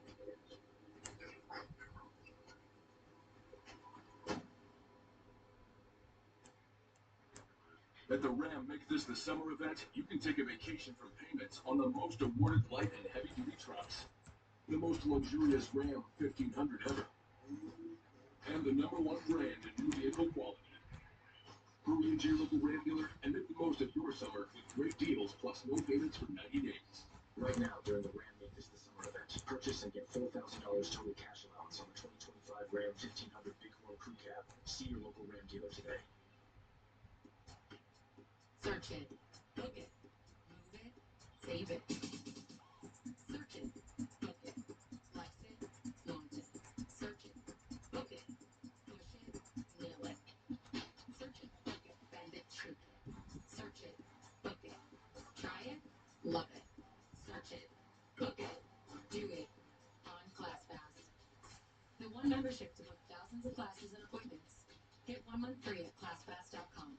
At the Ram Make This the Summer event, you can take a vacation from payments on the most awarded light and heavy-duty trucks. The most luxurious Ram 1500 ever. And the #1 brand in new vehicle quality. Hurry into your local Ram dealer and make the most of your summer with great deals plus no payments for 90 days. Right now, during the Ram Make This the Summer event, purchase and get $4,000 total cash allowance on the 2025 Ram 1500 Bighorn Crew Cab. See your local Ram dealer today. Search it, book it, move it, save it. Search it, book it, flex it, flaunt it. Search it, book it, push it, nail it. Search it, book it, bend it, shrink it. Search it, book it, try it, love it. Search it, book it, do it on ClassPass. The one membership to book thousands of classes and appointments. Get 1 month free at ClassPass.com.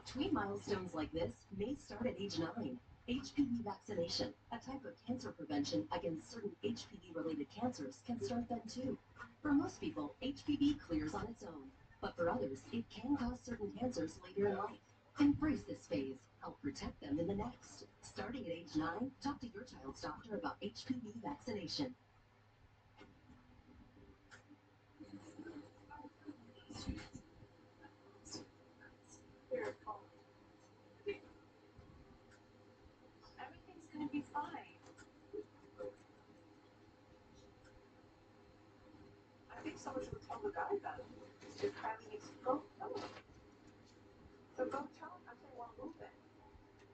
Between milestones like this may start at age 9. HPV vaccination, a type of cancer prevention against certain HPV-related cancers, can start then too. For most people, HPV clears on its own, but for others, it can cause certain cancers later in life. Embrace this phase. Help protect them in the next. Starting at age 9, talk to your child's doctor about HPV vaccination. Everything's gonna be fine. I think someone should tell the guy that. If Kylie needs to go, tell him. So go tell him I say, well, move it.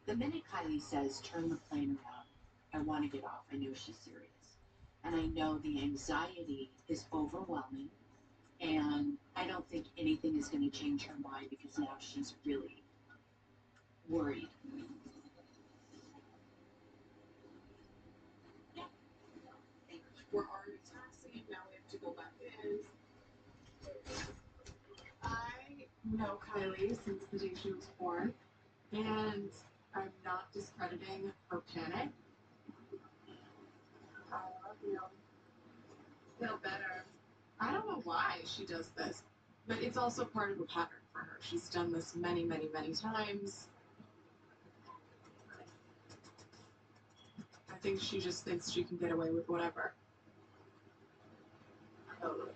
The minute Kylie says, turn the plane around, I want to get off. I know she's serious. And I know the anxiety is overwhelming. And I don't think anything is going to change her mind because now she's really worried. We're already taxiing, now we have to go back in. I know Kylie since the day she was born, and I'm not discrediting her panic. I love you. Feel better. I don't know why she does this, but it's also part of a pattern for her. She's done this many, many, many times. I think she just thinks she can get away with whatever. Totally.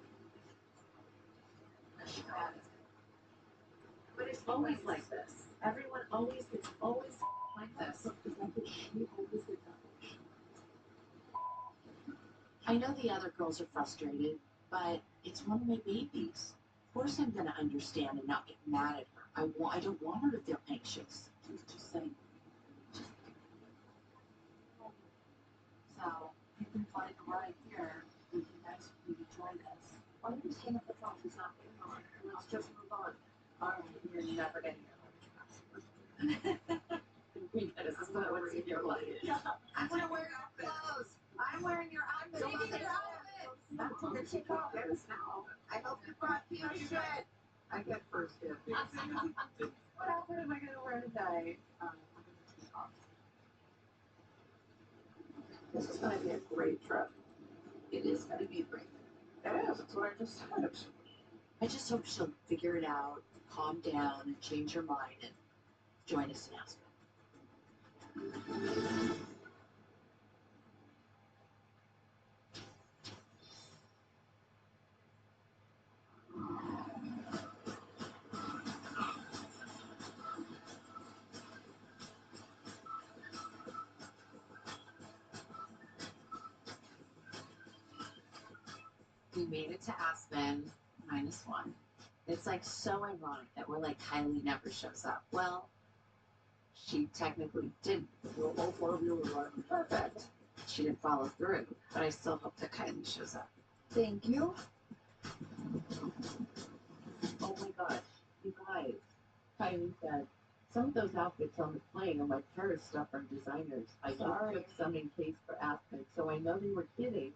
But it's always like this. Everyone always like this. I know the other girls are frustrated, but it's one of my babies. Of course I'm going to understand and not get mad at her. I don't want her to feel anxious. Just saying. So, you can find a ride here. It would be nice for you to join us. Why don't you just hang up the phone? It's not getting on. Let's just move on. All right, you're never getting it. This is what was in your life. I'm gonna wear your clothes. I'm wearing your outfit. Taking your outfit. That's what the chick is now. I hope you brought cute shit. I get first dibs. What outfit am I gonna wear today? This is gonna be a great trip. It is going to be great. It is. That's what I just said. I just hope she'll figure it out, calm down, and change her mind, and join us in Aspen. We made it to Aspen -1. It's like so ironic that we're like Kylie never shows up. Well, she technically didn't. Well, all 4 of you were right. Perfect. She didn't follow through, but I still hope that Kylie shows up. Thank you. Oh my gosh, you guys. Kylie said, some of those outfits on the plane are my Paris stuff from designers. I just took some in case for Aspen, so I know they were kidding.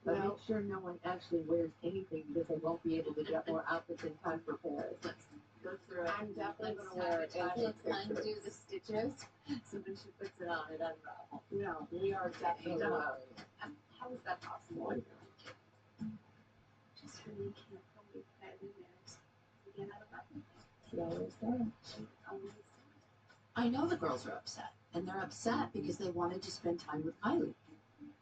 But make sure no one actually wears anything because I won't be able to get more outfits in time for Paris. Let's go through it. I'm definitely Let's gonna wear it. sabotage Let's the pictures. undo the stitches. So when she puts it on, it unravels. No, we are definitely. How How is that possible? Just really can't tell me Kylie wears to get out of bed. She always does. She always does. I know the girls are upset, and they're upset because they wanted to spend time with Kylie.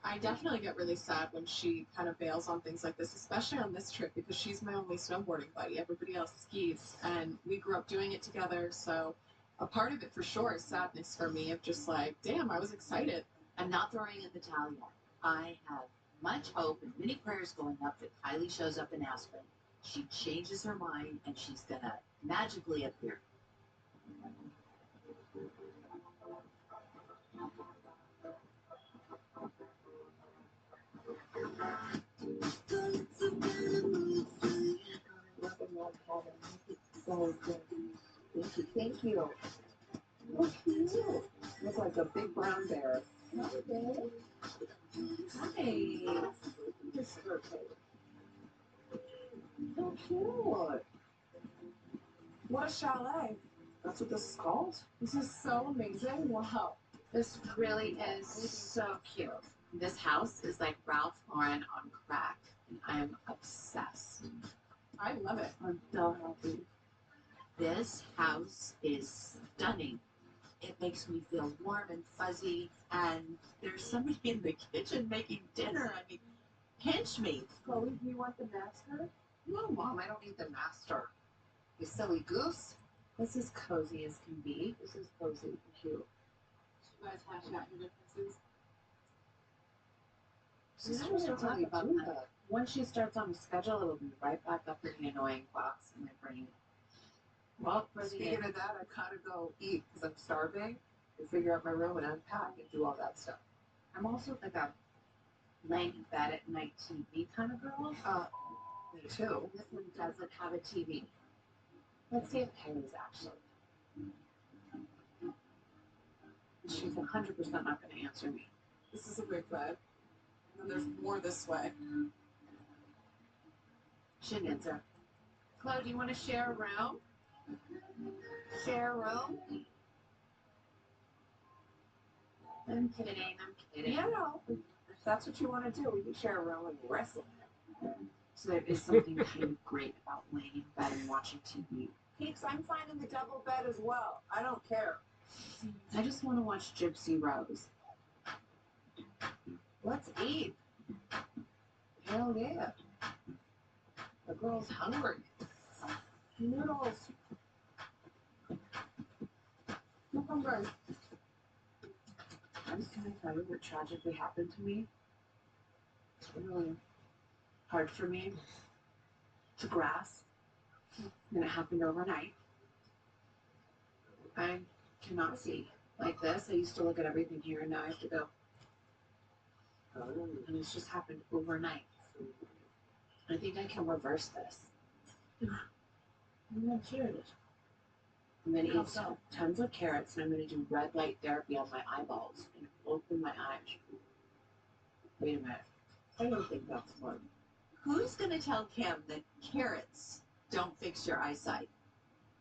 I definitely get really sad when she kind of bails on things like this, especially on this trip because she's my only snowboarding buddy. Everybody else skis, and we grew up doing it together. So a part of it for sure is sadness for me of just like, damn, I was excited. I'm not throwing in the towel yet. I have much hope and many prayers going up that Kylie shows up in Aspen. She changes her mind, and she's gonna magically appear. Thank you. Oh, cute. Look like a big brown bear. Hi, babe. Hi. This is okay. So cute. What a chalet. That's what this is called? This is so amazing. Wow. This really is so cute. This house is like Ralph Lauren on crack, and I am obsessed. I love it. I'm so happy. This house is stunning. It makes me feel warm and fuzzy, and there's somebody in the kitchen making dinner. I mean, pinch me. Chloe, do you want the master? No, Mom, I don't need the master. You silly goose. This is cozy as can be. This is cozy and cute. You guys hash out your differences. Sisters are talking about that. Once she starts on a schedule, it'll be right back up in the annoying box in my brain. Well, speaking of that, I gotta go eat because I'm starving and figure out my room and unpack and do all that stuff. I'm also like a laying in bed at night TV kind of girl. Me too. This one doesn't have a TV. Let's see if Kayla's actually. She's 100% not going to answer me. This is a big bed. And then there's more this way. She didn't answer. Chloe, do you want to share a room? Share a room? I'm kidding. Yeah, no. If that's what you want to do, we can share a room and wrestle. So there is something kind of great about laying in bed and watching TV. Peeps, I'm fine in the double bed as well. I don't care. I just want to watch Gypsy Rose. Let's eat. Hell yeah. The girl's hungry. Noodles. Cucumber. I'm just going to tell you what tragically happened to me. It's really hard for me to grasp. And it happened overnight. I cannot see like this. I used to look at everything here, and now I have to go. And it's just happened overnight. I think I can reverse this. I'm not serious. I'm going to eat tons of carrots, and I'm going to do red light therapy on my eyeballs and open my eyes. Wait a minute. I don't think that's fun. Who's going to tell Kim that carrots don't fix your eyesight?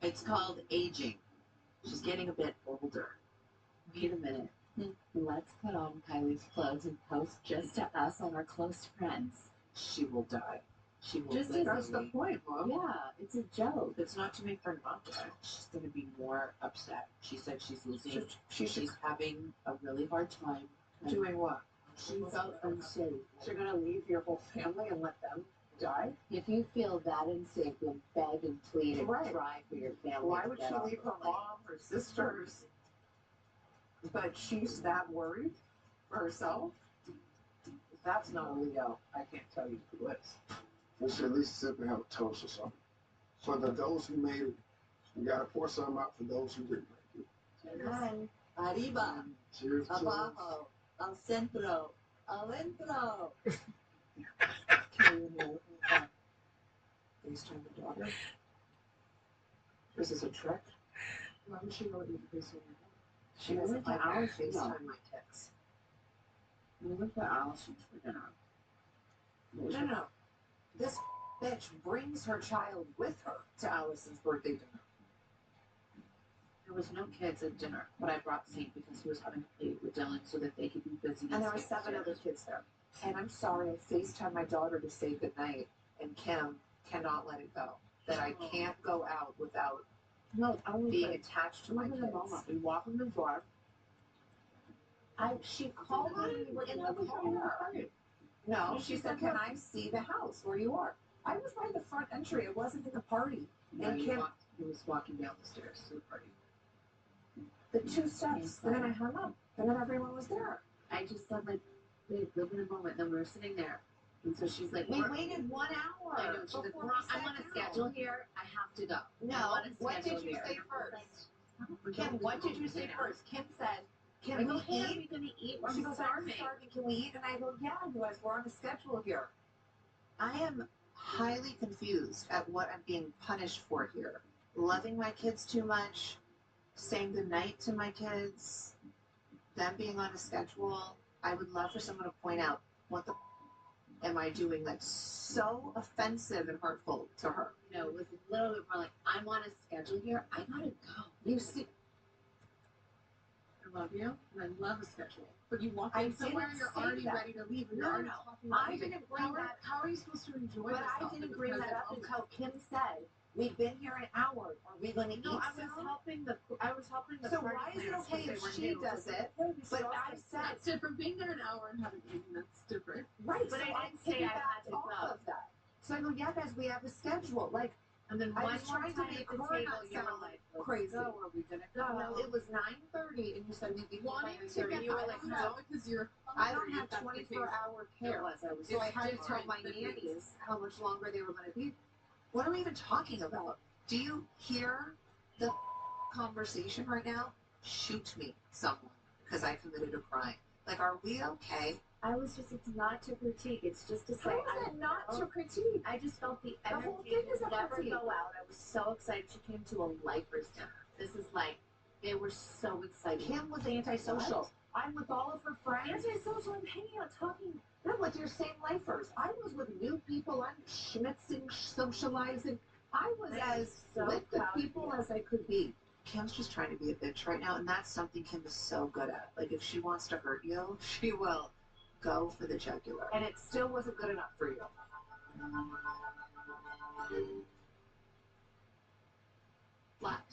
It's called aging. She's getting a bit older. Wait a minute. Let's put on Kylie's clothes and post just to us on our close friends. She will die. She will Just that's the point, Mom. Yeah, it's a joke. It's not to make her not die. She's going to be more upset. She said she's losing. She's having a really hard time. Doing what? She felt unsafe. So you're gonna leave your whole family and let them die? If you feel that unsafe, then beg and plead and Right. cry for your family. Why to would get she off leave the her plane. mom, her sisters? But she's that worried for herself? If that's not a Leo, I can't tell you who is. We should at least sip and have a toast or something. For those who made it, we gotta pour some out for those who didn't make it. Hi. Arriba. Cheers. Abajo. Al centro. Adentro. FaceTime the daughter. This is a trick. Why would she really be facing your She doesn't like our FaceTime my texts. We went to Allison's for dinner. No. This bitch brings her child with her to Allison's birthday dinner. There was no kids at dinner, but I brought Zeke because he was having a date with Dylan so that they could be busy. And there were 7 other kids there. And I'm sorry, I FaceTime my daughter to say goodnight, and Kim cannot let it go. That I can't go out without being attached to my kids. We walk in the door. She called me, we were in the car. No, she said, can I see the house where you are? I was by the front entry, it wasn't in the party. And Kim, he was walking down the stairs to the party. the 2 steps, and then I hung up, and then everyone was there. I just said, like, babe, live in a moment. Then we were sitting there. And so she's like, We waited 1 hour. I know. She's like, before we I'm on a sat schedule down. here. I have to go. No, I'm on a what schedule did you here. say first? Kim, what did you say first? Kim said, I can go, we hey, are eat? we gonna eat? She I'm goes, starving. I'm starving, can we eat? And I go, yeah, you guys, we're on a schedule here. I am highly confused at what I'm being punished for here. Loving my kids too much, saying goodnight to my kids, them being on a schedule. I would love for someone to point out what the am I doing that's so offensive and hurtful to her. No, it was a little bit more like, I'm on a schedule here. I gotta go. You see, I love you, and I love a schedule. But you walk I in somewhere, didn't you're say already that. ready to leave, and No, you're already no, talking about I leaving. didn't bring that. How are you supposed to enjoy but yourself? I didn't bring that up all- until Kim said, we've been here an hour. Are we going to eat No, I soon? was helping the So why is it okay if she does it? But I said, That's different. Being there an hour and having eaten, that's different. right, But so I I didn't say I had piggybacked to off go. of that. So I go, yeah, guys, we have a schedule. Like, And then I one was more trying time to make at the her table, not you were sound like, let's crazy. go. Are we gonna go? No, it was 9:30, and you said we'd be Wanting to 9:30. get You were out like, of no, because you're I don't hungry, have if that's the 24-hour case. care. It was. I was So I just had to tell different my than nannies how much longer they were going to be. What are we even talking about? Do you hear the conversation right now? Shoot me, someone, because I committed a crime. Like, are we okay? I was just, it's not to critique, it's just to say. How is that not to critique? I just felt the The energy whole thing is a would never critique. go out. I was so excited. She came to a lifers dinner. This is like, they were so excited. Kim was antisocial. I'm with all of her friends. Antisocial, I'm hanging out, talking. No, with your same lifers. I was with new people. I'm schmitzing, socializing. I was I am as so with the proud of people you. as I could be. Kim's just trying to be a bitch right now, and that's something Kim is so good at. Like, if she wants to hurt you, she will go for the jugular. And it still wasn't good enough for you. Flat,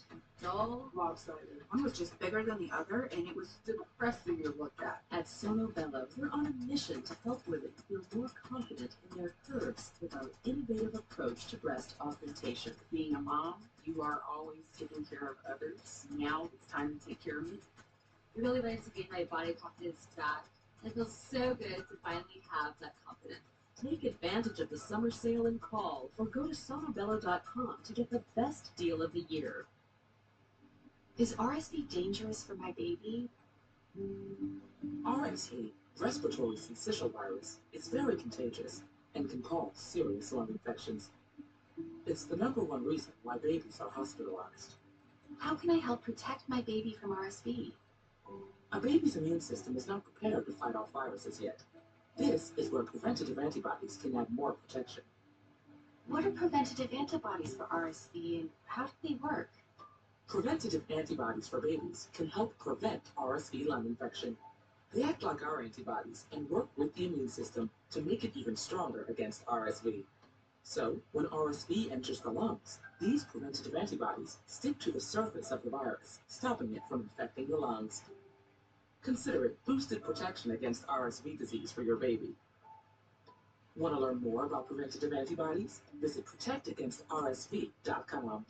dull, lopsided. One was just bigger than the other, and it was depressing to look at. At Sono Bello, we're on a mission to help women feel more confident in their curves with our innovative approach to breast augmentation. Being a mom, you are always taking care of others. Now it's time to take care of me. It really wanted to get my body confidence back. It feels so good to finally have that confidence. Take advantage of the summer sale and call, or go to sonobello.com to get the best deal of the year. Is RSV dangerous for my baby? RSV, respiratory syncytial virus, is very contagious and can cause serious lung infections. It's the #1 reason why babies are hospitalized. How can I help protect my baby from RSV? A baby's immune system is not prepared to fight off viruses yet. This is where preventative antibodies can add more protection. What are preventative antibodies for RSV and how do they work? Preventative antibodies for babies can help prevent RSV lung infection. They act like our antibodies and work with the immune system to make it even stronger against RSV. So, when RSV enters the lungs, these preventative antibodies stick to the surface of the virus, stopping it from infecting the lungs. Consider it boosted protection against RSV disease for your baby. Want to learn more about preventative antibodies? Visit protectagainstrsv.com.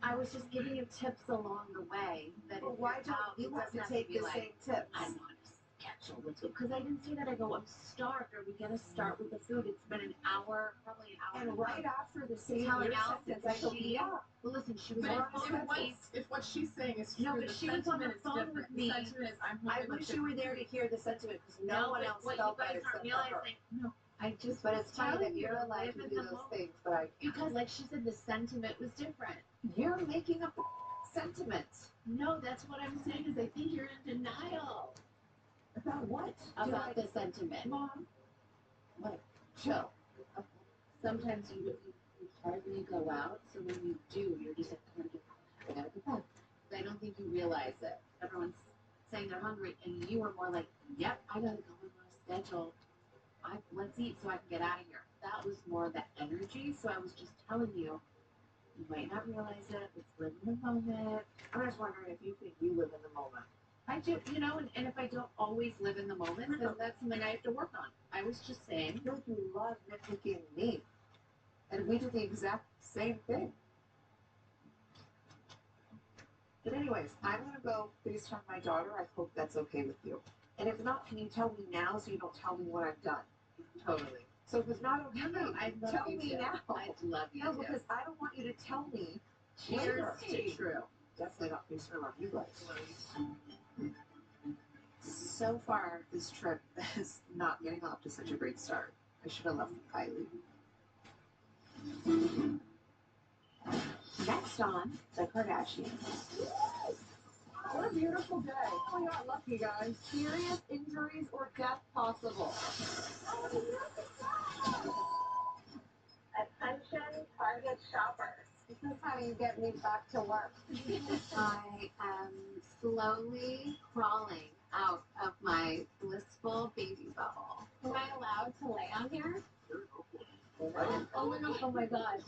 I was just giving you tips along the way. That But if why you're don't out, you it have doesn't to have take be the like, same tips? I'm on a schedule. Let's go. Because I didn't say that. I go, I'm starved. Are we going to start with the food? It's been an hour, probably an hour. And right after the same telling weird Allison sentence, I go, she, yeah. well, listen, she was But on if what she's saying is true, No, but the she was on the sentiment is phone different. with The me. sentiment is, I'm I hungry, wish like you were there to hear the sentiment because no one but else what felt you that guys except aren't for her. realizing. No, I just But it's funny telling that you're you, allowed live to in do the those moment. things, but I Because, like she said, the sentiment was different. You're making up sentiment. No, that's what I'm saying is I think you're in denial About what? about the sentiment. Mom. What? Chill. Sometimes you hardly go out, so when you do, you're just like, I gotta get back. I don't think you realize it. Everyone's saying they're hungry, and you were more like, yep, I gotta go on my schedule. Let's eat so I can get out of here. That was more the energy, so I was just telling you, you might not realize it. Let's live in the moment. I'm just wondering if you think you live in the moment. I do, and if I don't always live in the moment, then that's something I have to work on. I was just saying. No, you love nitpicking me. And we do the exact same thing. But anyways, I'm gonna go FaceTime my daughter. I hope that's okay with you. And if not, can you tell me now so you don't tell me when I'm done? Totally. So if it's not okay, No, I'd love tell you me to. now. I'd love you No, to. because I don't want you to tell me Cheers later. to true. Definitely not FaceTime on you guys. So far, this trip is not getting off to such a great start. I should have left with Kylie. Next on The Kardashians. What a beautiful day. Oh, we got lucky, guys. Serious injuries or death possible. Attention, Target shoppers. This is how you get me back to work. I am slowly crawling out of my blissful baby bubble. Am I allowed to lay on here? Oh my god. Oh my god.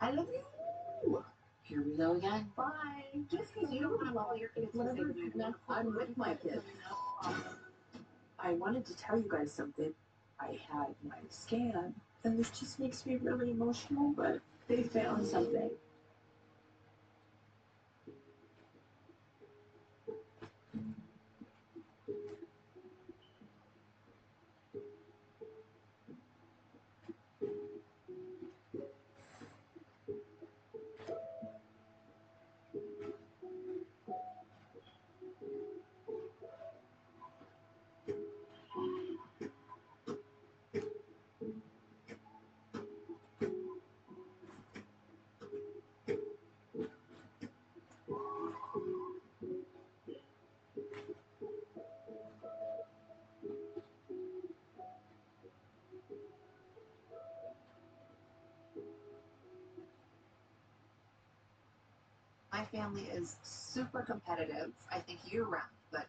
I love you. Here we go again. Bye. Just because you don't want to follow your kids, Whatever. I'm with my kids. I wanted to tell you guys something. I had my scan, and this just makes me really emotional, but they found something. My family is super competitive, I think year round, but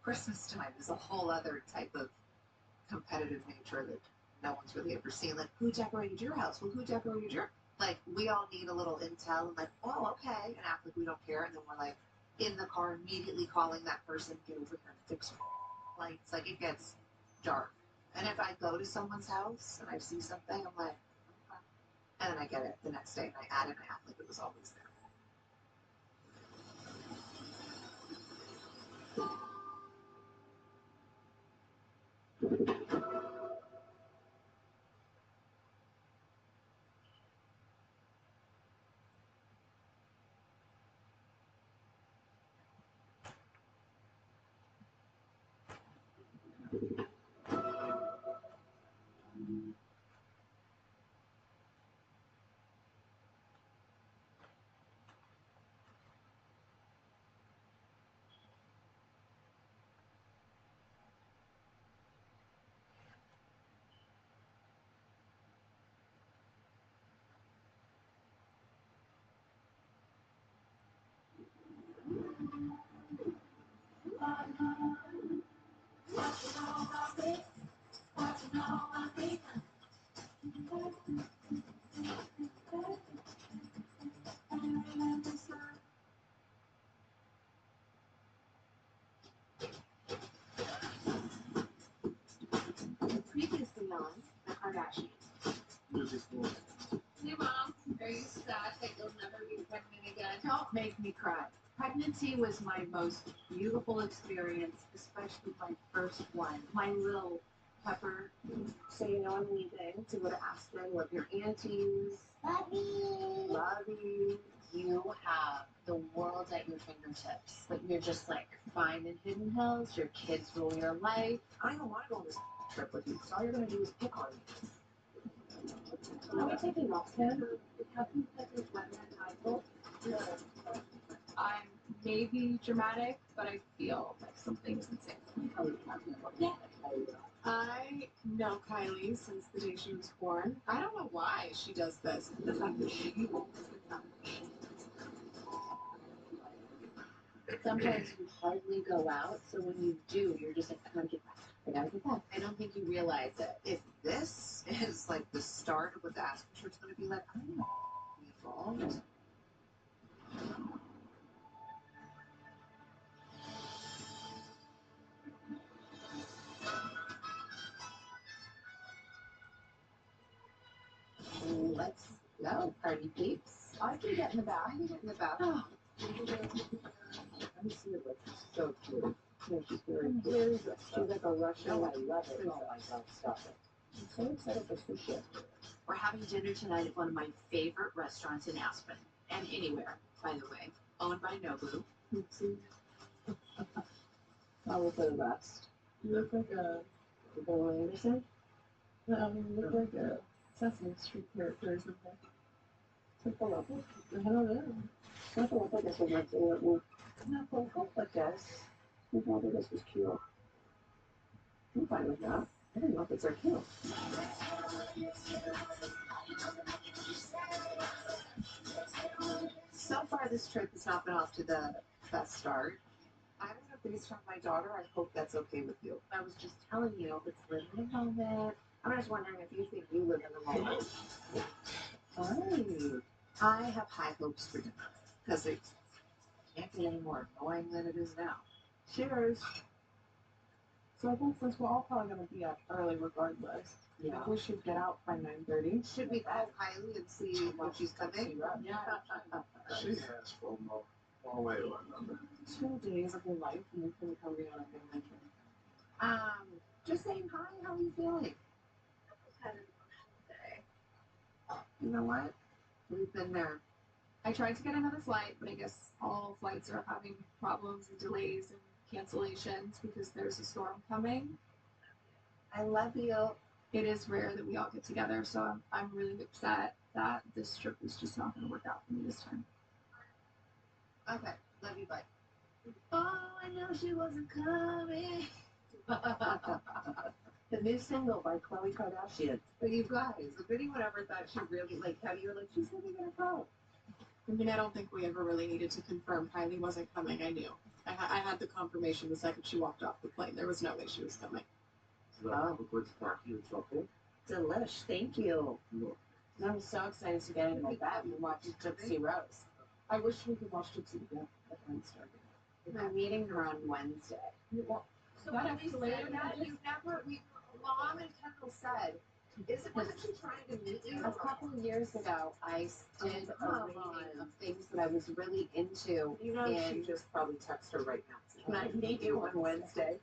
Christmas time is a whole other type of competitive nature that no one's really ever seen. Like, who decorated your house? Well, who decorated your? Like, we all need a little intel and like, oh, okay, and act like we don't care, and then we're like in the car immediately calling that person, get over here and fix lights. Like, it gets dark. And if I go to someone's house and I see something, I'm like, okay. And then I get it the next day and I add it and I act like it was always there. Previously on The Kardashians. Hey, Mom. Are you sad that you'll never be pregnant again? Don't make me cry. Pregnancy was my most beautiful experience, especially my first one. My little Pepper. So you know I'm leaving to go to Aspen with your aunties. Love you. You have the world at your fingertips, but you're just like finding hidden hills. Your kids rule your life. I don't want to go on this trip with you because all you're going to do is pick on me. Are we taking off, Ken? Have you had this weather in April? I'm maybe dramatic, but I feel like something's insane. I know Kylie since the day she was born. I don't know why she does this. The fact that she won't Sometimes you hardly go out, so when you do, you're just like, I gotta get back. I gotta get back. I don't think you realize it. If this is like the start of what the Aspen trip's gonna be like, I'm gonna be involved. Let's go, party peeps. I can get in the back. I can get in the back. Let me see it. It's so cute. Yeah, she's very cute. She's like a Russian. No, I love it. Oh my God, stop it. I'm so excited for sushi. We're having dinner tonight at one of my favorite restaurants in Aspen, and anywhere, by the way, owned by Nobu. I will say the best. You look like a Bill Anderson. No, you look like a Sesame Street character or something. Purple. I don't know. Purple, I guess was my favorite one. Not Purple, but this. I thought this was cute. I'm fine with that. I don't know if it's our cute. So far, this trip has not been off to the best start. I don't know based on my daughter. I hope that's okay with you. I was just telling you, let's live in the moment. I'm just wondering if you think you live in the moment. I have high hopes for dinner because it can't get any more annoying than it is now. Cheers. So I think since we're all probably going to be up early regardless, Yeah. we should get out by 9:30. Should we call Kylie and see when she's coming? Yeah. She has FOMO one way or another. 2 days of your life and you're going to come be on a family trip. Just saying hi. How are you feeling? had an emotional day. You know what? We've been there. I tried to get another flight, but I guess all flights are having problems and delays and cancellations because there's a storm coming. I love you. It is rare that we all get together, so I'm really upset that this trip is just not going to work out for me this time. Okay. Love you. Bye. Oh, I know she wasn't coming. The new single by Khloe Kardashian. But you guys, if anyone ever thought she really like Kelly, you're like, she's really gonna go. I mean, I don't think we ever really needed to confirm Kylie wasn't coming. I knew. I had the confirmation the second she walked off the plane. There was no way she was coming. Delish, thank you. I'm so excited to get into my bed and watch Gypsy Rose. I wish we could watch Gypsy again at Wednesday. I'm meeting her on Wednesday. So that escalated that you never, Mom and Kendall said, wasn't she trying to meet you? A couple of years ago, I did a rating of things that I was really into. You know, she and just probably text her right now. Can I meet you on Wednesday?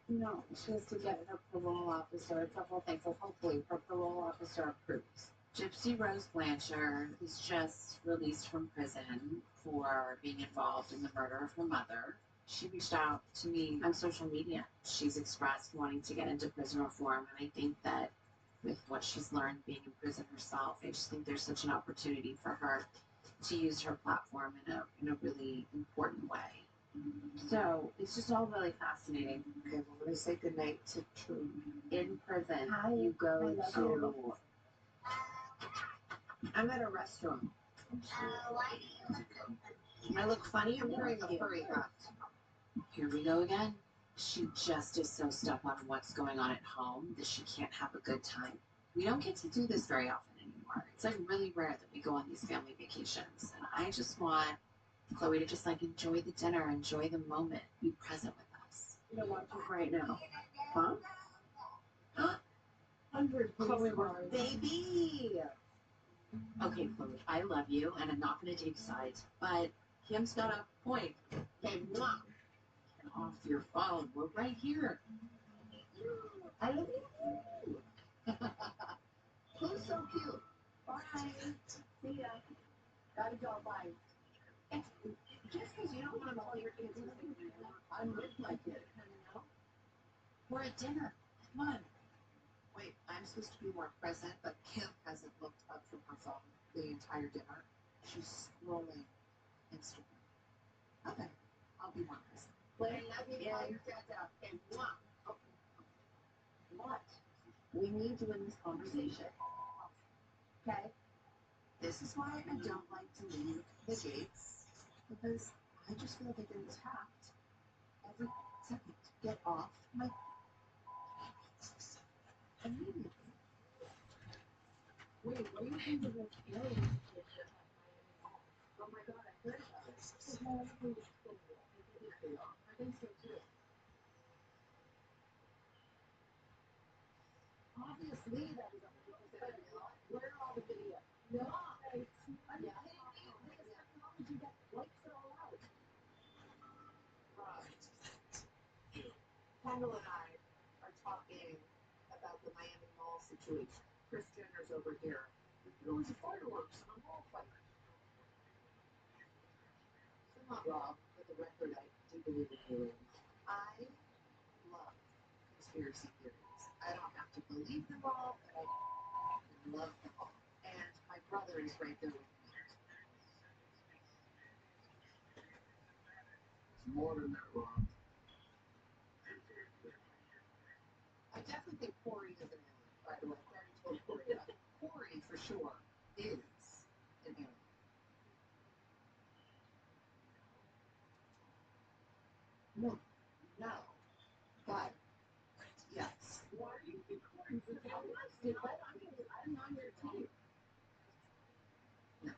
No. She has to get her parole officer, a couple of things, so hopefully her parole officer approves. Gypsy Rose Blanchard is just released from prison for being involved in the murder of her mother. She reached out to me on social media. She's expressed wanting to get into prison reform, and I think that with what she's learned being in prison herself, I just think there's such an opportunity for her to use her platform in a really important way. So it's just all really fascinating. Okay, well, let me say goodnight to True. In prison, you go to. I'm at a restaurant. I look funny. I'm wearing a furry hat. Here we go again. She just is so stuck on what's going on at home that she can't have a good time. We don't get to do this very often anymore. It's like really rare that we go on these family vacations. And I just want Chloe to just like enjoy the dinner, enjoy the moment, be present with us. You know what? Right now. Huh? 100 Chloe, Mars. baby. Okay, Chloe, I love you, and I'm not going to take sides, but Kim's got a point. Okay, mwah. Get off your phone. We're right here. I love you. Who's so cute? Bye. See ya. Gotta go. Bye. And just because you don't want to call your kids, I'm with my kid. We're at dinner. Come on. Wait, I'm supposed to be more present, but Kim hasn't looked up from her phone the entire dinner. She's scrolling Instagram. Okay, I'll be more present. Wait, let me call your dad out. Okay, mwah. What? We need you in this conversation. Okay? This is why I don't like to leave the gates, because I just feel like I get attacked every second. Get off my immediately. Wait, what do you think of this alien picture at Miami Mall? Oh my god, I heard about it. No, everything was cool. I think so too. Obviously, that is a where are all the videos? No, are you kidding me? This technology that wipes it all out. Kendall and I are talking about the Miami Mall situation. Kris Jenner's over here. There was fireworks and a mall fire. So not Rob, for the record, I do believe in aliens. I love conspiracy theories. I don't have to believe them all, but I love them all. And my brother is right there with me. It's more than that, Rob. I definitely think Corey is an alien, by the way. I already told Corey that. Corey, for sure, is an alien. No, but yes. Why are you recording this? I'm on your team. No.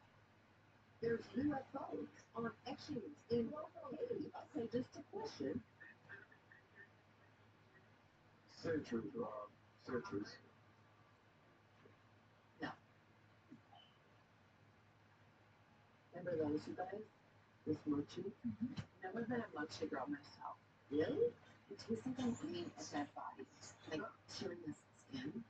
There's UFOs on X-rays in Haiti. Okay, just a question. Centuries, Rob. Centuries. No. Remember those, you guys? With mochi? Never had a mochi girl myself. Really? It tastes like I'm eating a dead body. Like chewing the skin.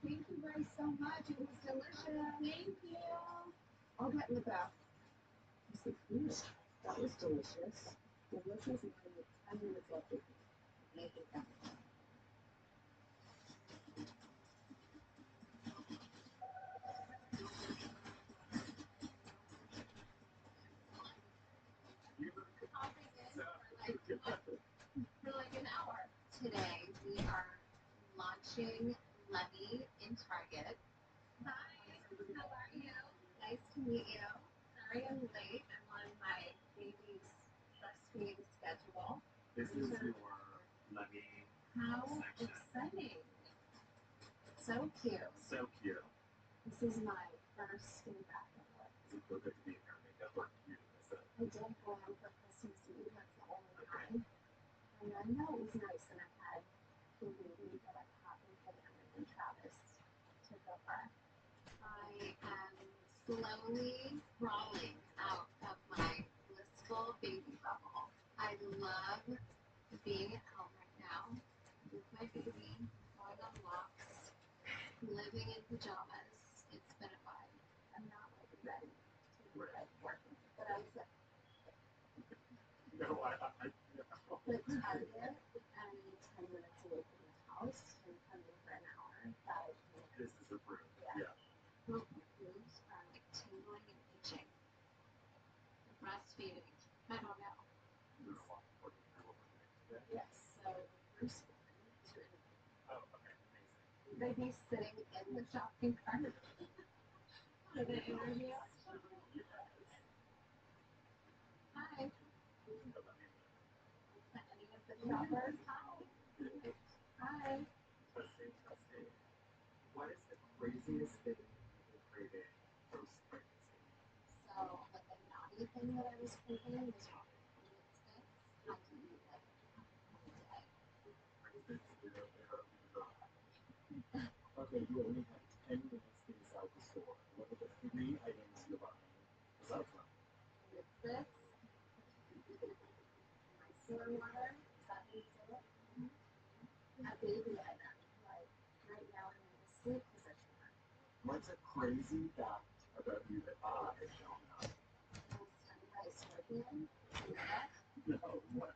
Thank you guys so much. It was delicious. Thank you. I'll get in the back. That was delicious. Delicious and I have 10 minutes left. Make it count. For like an hour. Today we are launching Levy in Target. Hi, how are you? Nice to meet you. Sorry I'm late. I'm on my baby's breastfeeding schedule. This is your Levy How section. exciting. So cute. So cute. This is my first day back at work. Does it feel good to be in your makeup or cute? Is it? I did go out for Christmas Eve. That's the only time. And I know it was nice, and I had the baby that I copied for Emily and Travis to go for. I am slowly crawling out of my blissful baby bubble. I love being at home right now with my baby, going on walks, living in pajamas. It's been a vibe. I'm not like ready to be like working, but I was like, No, I the Target, and 10 minutes away from the house, and coming for an hour, that I can. This is approved. Yeah. Both my boobs are like tingling and itching. Breastfeeding. I don't know. Yes, so the first one to Oh, okay, amazing. baby's sitting in the shopping cart for the interview. Hi. Any of the shoppers? Hi. Testing. What is the craziest thing you've been craving post-pregnancy? So, like the naughty thing that I was craving was probably Fruit Sticks. I can eat like all day. Okay, you only have 10 minutes inside the store. What are the 3 What's a crazy fact about you that I don't know? No, what?